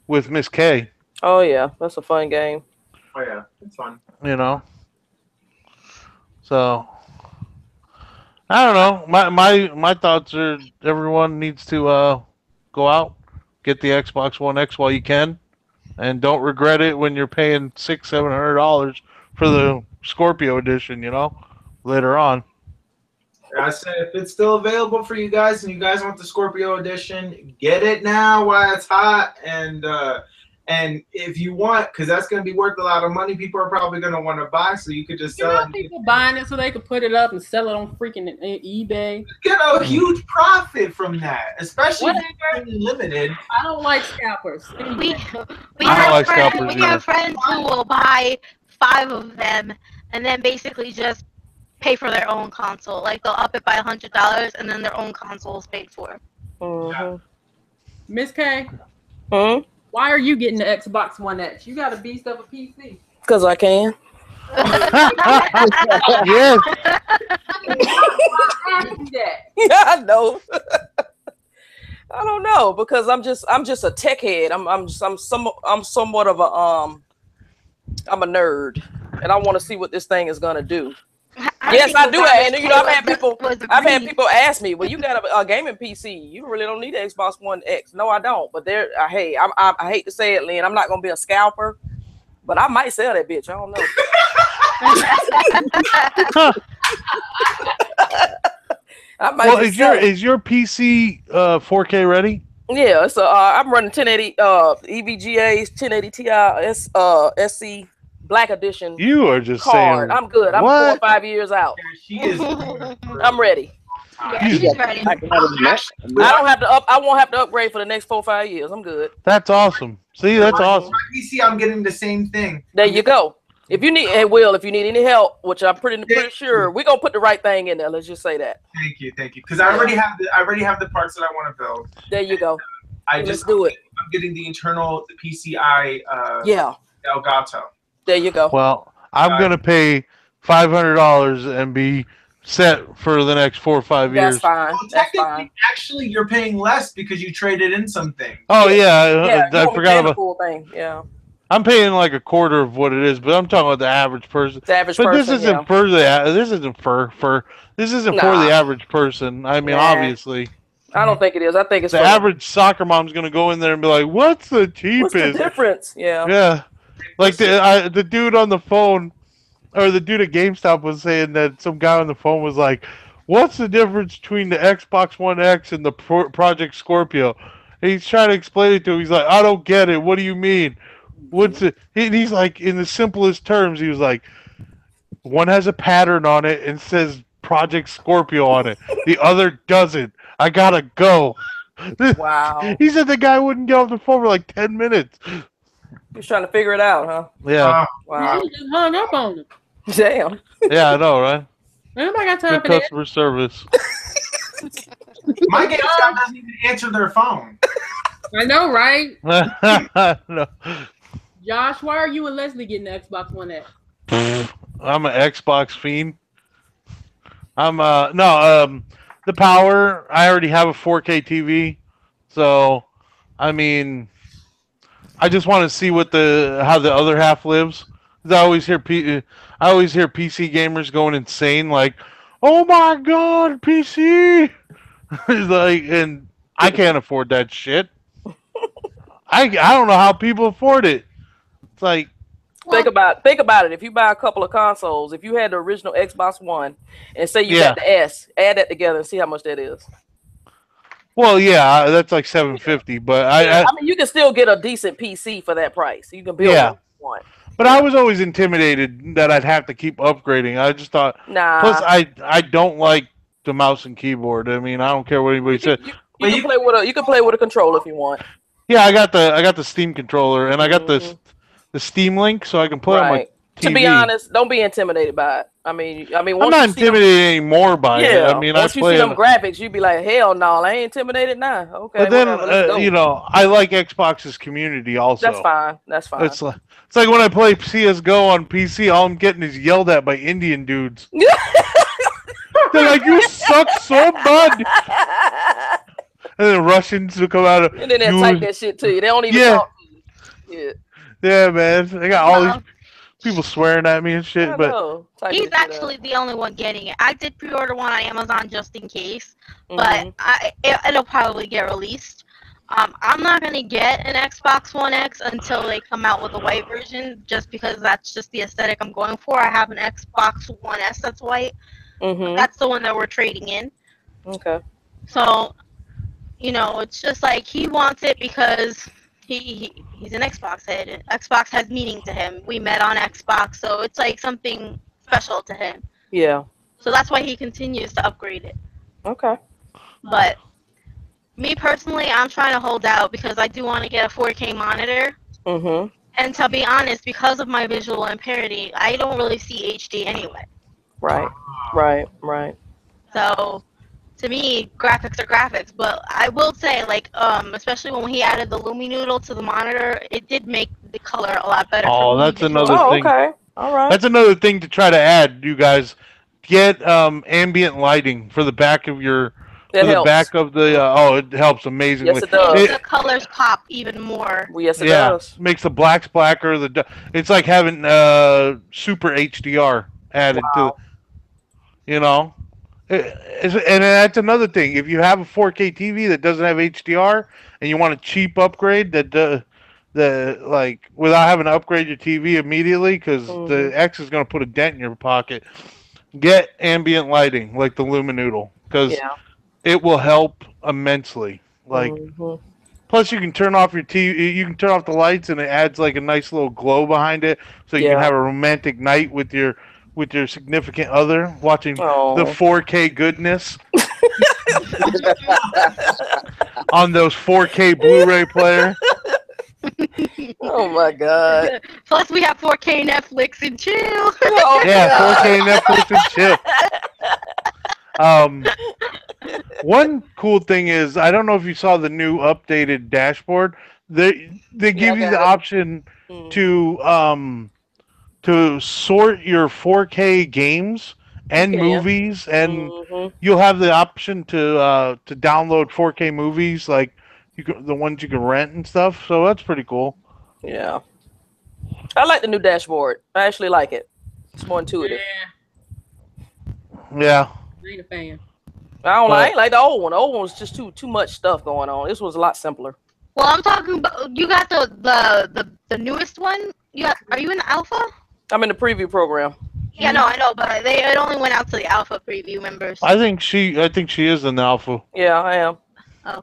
with Miss K. Oh yeah, that's a fun game. Oh yeah, it's fun. So I don't know. My thoughts are everyone needs to go out, get the Xbox One X while you can, and don't regret it when you're paying $600-700 for the Scorpio edition. Later on. I said if it's still available for you guys and you guys want the Scorpio edition, get it now while it's hot. And if you want, because that's going to be worth a lot of money, people are probably going to want to buy, so you could just sell it. People buying it so they could put it up and sell it on freaking eBay. Get a huge profit from that, especially if it's limited. I don't like scalpers. We I don't like have friends. scalpers We have either. friends who will buy 5 of them and then basically just pay for their own console. Like they'll up it by $100, and then their own console is paid for. Miss K, Hmm? why are you getting the Xbox One X? You got a beast of a PC. Because I can. Yes. Why ask you that? Yeah, I know. I don't know, because I'm just a tech head. I'm somewhat of a I'm a nerd, and I want to see what this thing is gonna do. Yes, I do. And you know, I've had people ask me, "Well, you got a gaming PC. You really don't need an Xbox One X." No, I don't. But hey, I hate to say it, Lynn. I'm not gonna be a scalper, but I might sell that bitch. I don't know. Well, is your PC 4K ready? Yeah, it's I'm running 1080 EVGA's 1080 Ti SC Black Edition. You are just card. saying. I'm good. I'm 4 or 5 years out. She is. I'm ready. Yeah, she's ready. I don't have to I won't have to upgrade for the next 4 or 5 years. I'm good. That's awesome. See, that's awesome. My PC, I'm getting the same thing. There you go. If you need, hey Will, if you need any help, which I'm pretty sure we're gonna put the right thing in there. Let's just say that. Thank you. Because I already have the parts that I want to build. There you go. Let's do it. I'm getting the PCI. Yeah. Elgato. There you go. Well, I'm gonna pay $500 and be set for the next 4 or 5 years. That's fine. Well, technically, actually, you're paying less because you traded in something. Oh yeah, I forgot about. Cool thing. Yeah. I'm paying like a quarter of what it is, but I'm talking about the average person. The average but person. This isn't for the. This isn't for the average person. I mean, obviously. I don't think it is. I think it's the average soccer mom's gonna go in there and be like, "What's the cheapest? What's the difference?" Yeah. Yeah. Like the dude on the phone, or the dude at GameStop was saying that some guy on the phone was like, "What's the difference between the Xbox One X and the Project Scorpio?" And he's trying to explain it to him. He's like, "I don't get it. What do you mean? What's it?" And he's like, in the simplest terms, he was like, "One has a pattern on it and says Project Scorpio on it. The other doesn't. I gotta go." Wow. He said the guy wouldn't get off the phone for like 10 minutes. He was trying to figure it out, huh? Yeah. Wow. You just hung up on him. Damn. Yeah, I know, right? Nobody got time Good for that. customer service. My GameStop doesn't even answer their phone. I know, right? No. Josh, why are you and Leslie getting the Xbox One X? I'm an Xbox fiend. The power. I already have a 4K TV, so I mean, I just want to see how the other half lives. 'Cause I always hear PC gamers going insane, like, "Oh my god, PC!" Like, and I can't afford that shit. I don't know how people afford it. It's like, think about it. If you buy a couple of consoles, if you had the original Xbox One, and say you got the S, add that together and see how much that is. Well, yeah, that's like $750, but I mean, you can still get a decent PC for that price. You can build one. But I was always intimidated that I'd have to keep upgrading. I just thought, plus I don't like the mouse and keyboard. I mean, I don't care what anybody said. You can play with a controller if you want. Yeah, I got the Steam controller and I got the Steam Link, so I can play on my TV. To be honest, don't be intimidated by it. I mean, I'm not intimidated anymore by it. I mean, once you see them graphics, you'd be like, hell no, I ain't intimidated now. Okay, but then I like Xbox's community also. That's fine. That's fine. It's like when I play CS:GO on PC, all I'm getting is yelled at by Indian dudes. They're like, "You suck so bad." And then Russians will come out of. And then they'll type that shit to you. They don't even talk to you. Yeah, man. They got all these people swearing at me and shit. But he's actually the only one getting it. I did pre-order one on Amazon just in case, but it'll probably get released. I'm not going to get an Xbox One X until they come out with a white version, just because that's just the aesthetic I'm going for. I have an Xbox One S that's white. That's the one that we're trading in. Okay. So, it's just like he wants it because he's an Xbox head. And Xbox has meaning to him. We met on Xbox, so it's like something special to him. Yeah. So that's why he continues to upgrade it. Okay. But me personally, I'm trying to hold out because I do want to get a 4K monitor. And to be honest, because of my visual impairment, I don't really see HD anyway. Right. Right. Right. So, to me, graphics are graphics. But I will say, like, especially when he added the Lumi Noodle to the monitor, it did make the color a lot better. Oh, for me that's another visually. Oh, thing. okay. All right. That's another thing to try to add, you guys. Get ambient lighting for the back of your That for the helps. back of the it helps amazingly. Yes, it Makes does. the colors pop even more. Well, yes, it Yeah, does. makes the blacks blacker. It's like having super HDR added to, you know. And that's another thing. If you have a 4K TV that doesn't have HDR and you want a cheap upgrade that like without having to upgrade your TV immediately because the X is going to put a dent in your pocket, get ambient lighting like the Luminoodle because Yeah. it will help immensely. Like plus you can turn off your TV, you can turn off the lights and it adds like a nice little glow behind it so you can Yeah. have a romantic night with your significant other watching the Oh. 4K goodness on those 4K Blu-ray player. Oh my God. Plus, we have 4K Netflix and chill. Oh, Yeah, God. 4K Netflix and chill. One cool thing is I don't know if you saw the new updated dashboard. They give you the option to sort your 4K games and movies, and you'll have the option to download 4K movies like the ones you can rent and stuff. So that's pretty cool. Yeah. I like the new dashboard. I actually like it. It's more intuitive. Yeah. I ain't a fan. I ain't like the old one. The old one was just too much stuff going on. This was a lot simpler. Well, I'm talking about you got the newest one. Are you in the alpha? I'm in the preview program. Yeah, no, I know, but it only went out to the alpha preview members. I think she is in the alpha. Yeah, I am. Okay.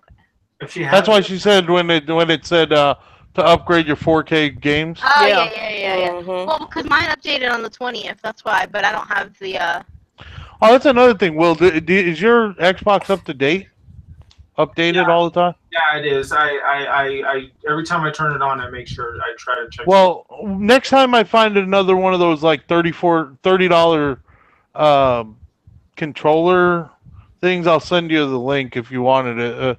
That's why she said when it said to upgrade your 4K games. Oh yeah. Well, because mine updated on the 20th. That's why, but I don't have the. Oh, that's another thing. Will, is your Xbox up to date? Updated all the time? Yeah, it is. I every time I turn it on, I make sure I try to check. Well, next time I find another one of those like $30 controller things, I'll send you the link if you wanted it.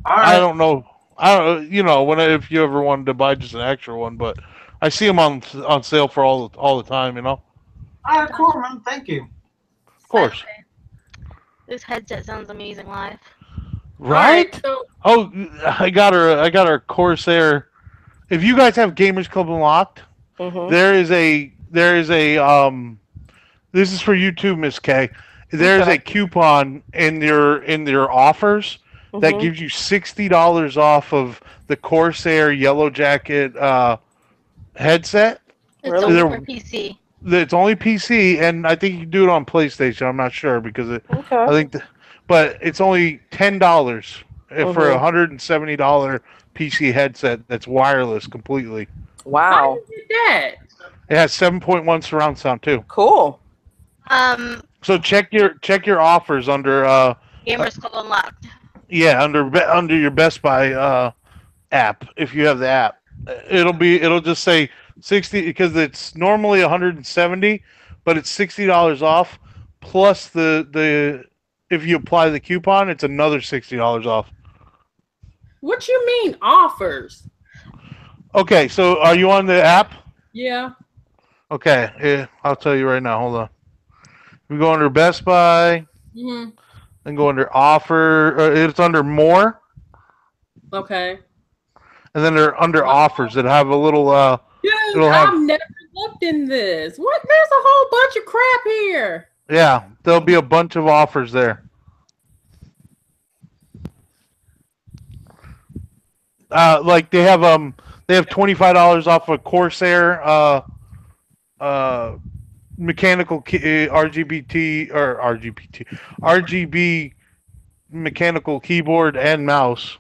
I don't know. If you ever wanted to buy just an extra one, but I see them on sale for all the time. All right, cool, man. Thank you. Of course. This headset sounds amazing live. Right? Oh, I got her Corsair. If you guys have Gamers Club Unlocked, there is a this is for you too, Miss K. There is a coupon in your offers that gives you $60 off of the Corsair Yellow Jacket headset. It's only for PC. It's only PC, and I think you can do it on PlayStation. I'm not sure because I think, but it's only $10 for a $170 PC headset that's wireless completely. Wow. How did you get that? It has 7.1 surround sound too. Cool. So check your offers under Gamers Club Unlocked. Yeah, under your Best Buy app if you have the app. It'll just say 60 because it's normally 170, but it's $60 off plus the if you apply the coupon, it's another $60 off. What you mean offers? Okay, so are you on the app? Yeah. Okay, I'll tell you right now. Hold on. We go under Best Buy, then go under offer. It's under more. Okay. And then they're under offers that have a little. Dude, I've never looked in this. What? There's a whole bunch of crap here. Yeah, there'll be a bunch of offers there. Like they have $25 off a Corsair mechanical RGB mechanical keyboard and mouse.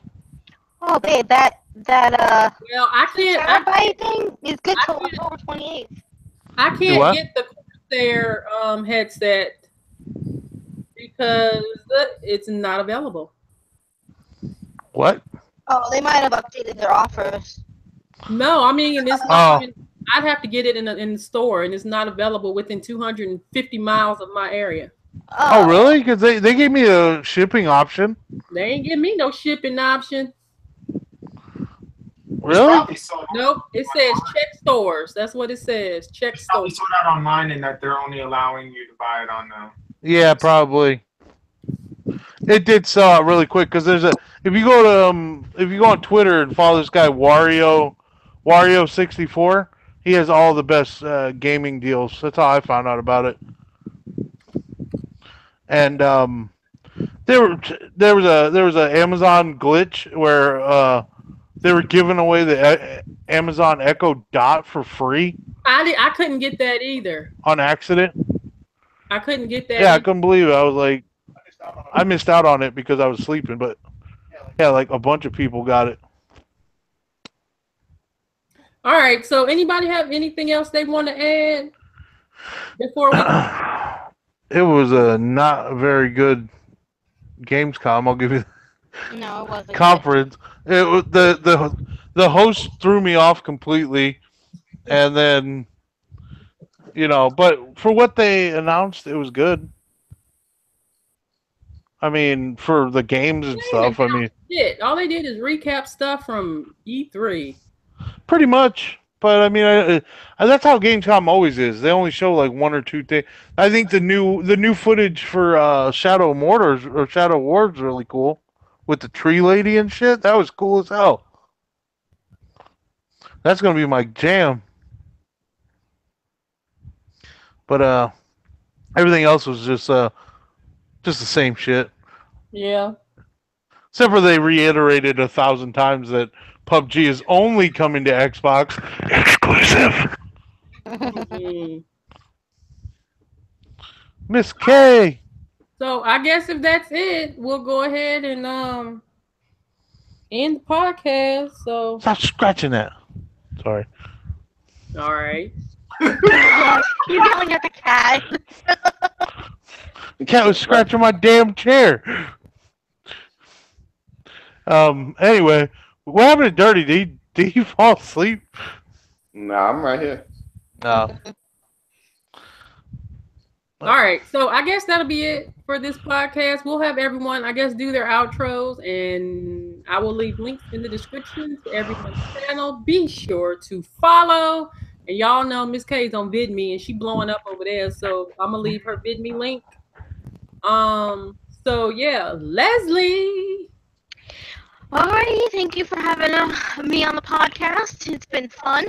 Oh, babe, that well, I can't. thing is good till October 28th. I can't get the Corsair headset because it's not available. What? Oh, they might have updated their offers. No, I mean it's I'd have to get it in the store, and it's not available within 250 miles of my area. Oh, really? Because they gave me a shipping option. They ain't give me no shipping option. Really? Nope. It says check stores. That's what it says. Check It's probably stores. sold out online, and that they're only allowing you to buy it on the. Yeah, probably. It did sell out really quick because there's a if you go on Twitter and follow this guy Wario64, he has all the best gaming deals. That's how I found out about it. And there was a Amazon glitch where they were giving away the Amazon Echo Dot for free. I couldn't get that either. On accident. I couldn't get that. Yeah, I couldn't believe it. I was like, I missed out on it because I was sleeping, but yeah, like a bunch of people got it. All right. So, anybody have anything else they want to add before we? It was a not very good Gamescom. I'll give you. No, it wasn't. Conference. It was the host threw me off completely, and then but for what they announced, it was good. I mean, for the games and stuff. I mean, all they did is recap stuff from E3. Pretty much. But I mean, that's how Gamescom always is. They only show like one or two things. I think the new footage for Shadow Mortars or Shadow Wars is really cool, with the tree lady and shit. That was cool as hell. That's gonna be my jam. But everything else was just the same shit. Yeah. Except for they reiterated 1,000 times that PUBG is only coming to Xbox exclusive. Miss K. So I guess if that's it, we'll go ahead and end the podcast. So stop scratching that. Sorry. All right. You're yelling at the cat. The cat was scratching my damn chair. Anyway, what happened to Dirty? Did he fall asleep? Nah, I'm right here. No. All right, so I guess that'll be it for this podcast. We'll have everyone, I guess, do their outros, and I will leave links in the description to everyone's channel. Be sure to follow. And y'all know Miss K's on VidMe, and she blowing up over there, so I'm gonna leave her VidMe link. So yeah, Leslie. Alrighty, thank you for having me on the podcast. It's been fun.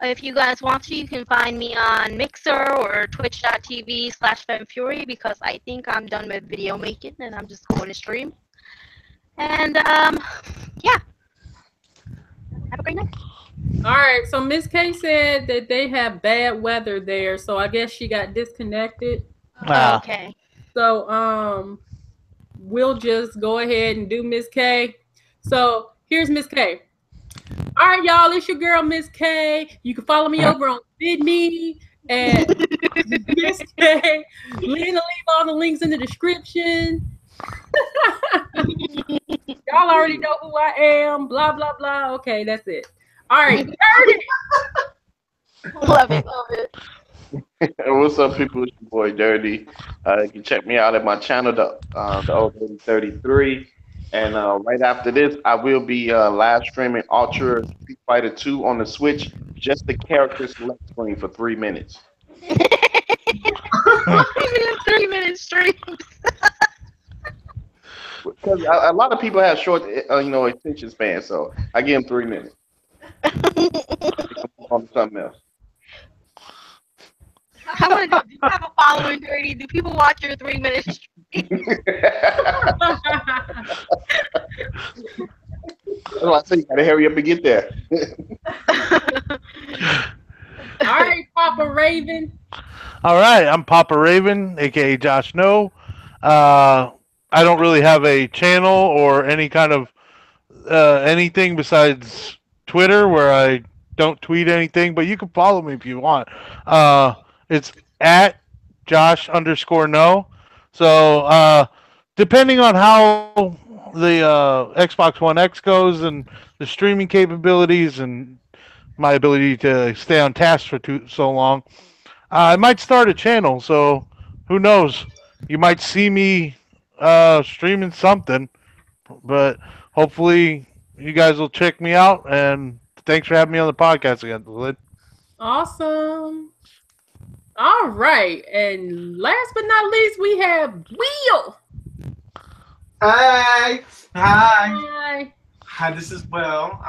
If you guys want to, you can find me on Mixer or twitch.tv/FemFury because I think I'm done with video making and I'm just going to stream. And yeah, have a great night. All right, so Miss K said that they have bad weather there, so I guess she got disconnected. Okay. So we'll just go ahead and do Miss K. So here's Miss K. All right, y'all, it's your girl, Miss K. You can follow me over on VidMe and Miss K. Leave all the links in the description. Y'all already know who I am. Blah, blah, blah. Okay, that's it. All right, Dirty. Love it. What's up, people? It's your boy Dirty. You can check me out at my channel, the Old Lady 33. And right after this, I will be live streaming Ultra Street Fighter 2 on the Switch, just the character select screen for 3 minutes. 3-minute streams. Because a lot of people have short, attention span, so I give them 3 minutes. On something else. I want to know, do you have a following, Dirty? Do people watch your 3-minute stream? That's why I say you gotta hurry up and get there. All right, Papa Raven. All right, I'm Papa Raven, aka Josh No. I don't really have a channel or any kind of anything besides Twitter, where I don't tweet anything, but you can follow me if you want. It's at Josh_No. So depending on how the Xbox One X goes and the streaming capabilities and my ability to stay on task for so long. I might start a channel, so who knows? You might see me streaming something, but hopefully you guys will check me out. And thanks for having me on the podcast again, Lynn. Awesome. All right, and last but not least, we have Will. Hi. Hi. Hi, this is Will.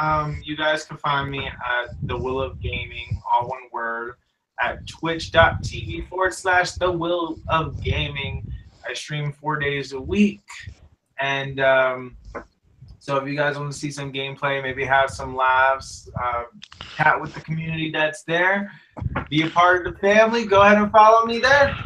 You guys can find me at TheWillOfGaming, all one word, at twitch.tv/TheWillOfGaming. I stream 4 days a week. And so if you guys want to see some gameplay, maybe have some laughs, chat with the community that's there, be a part of the family, go ahead and follow me there.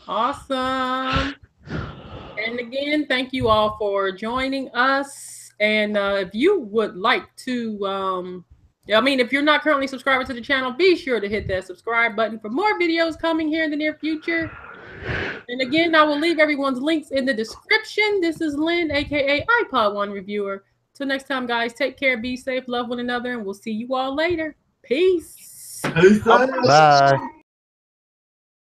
Awesome. And again, thank you all for joining us. And if you would like to, if you're not currently subscribed to the channel, be sure to hit that subscribe button for more videos coming here in the near future. And again, I will leave everyone's links in the description. This is Lynn, aka iPod One Reviewer. Till next time, guys, take care, be safe, love one another, and we'll see you all later. Peace. Peace. Bye.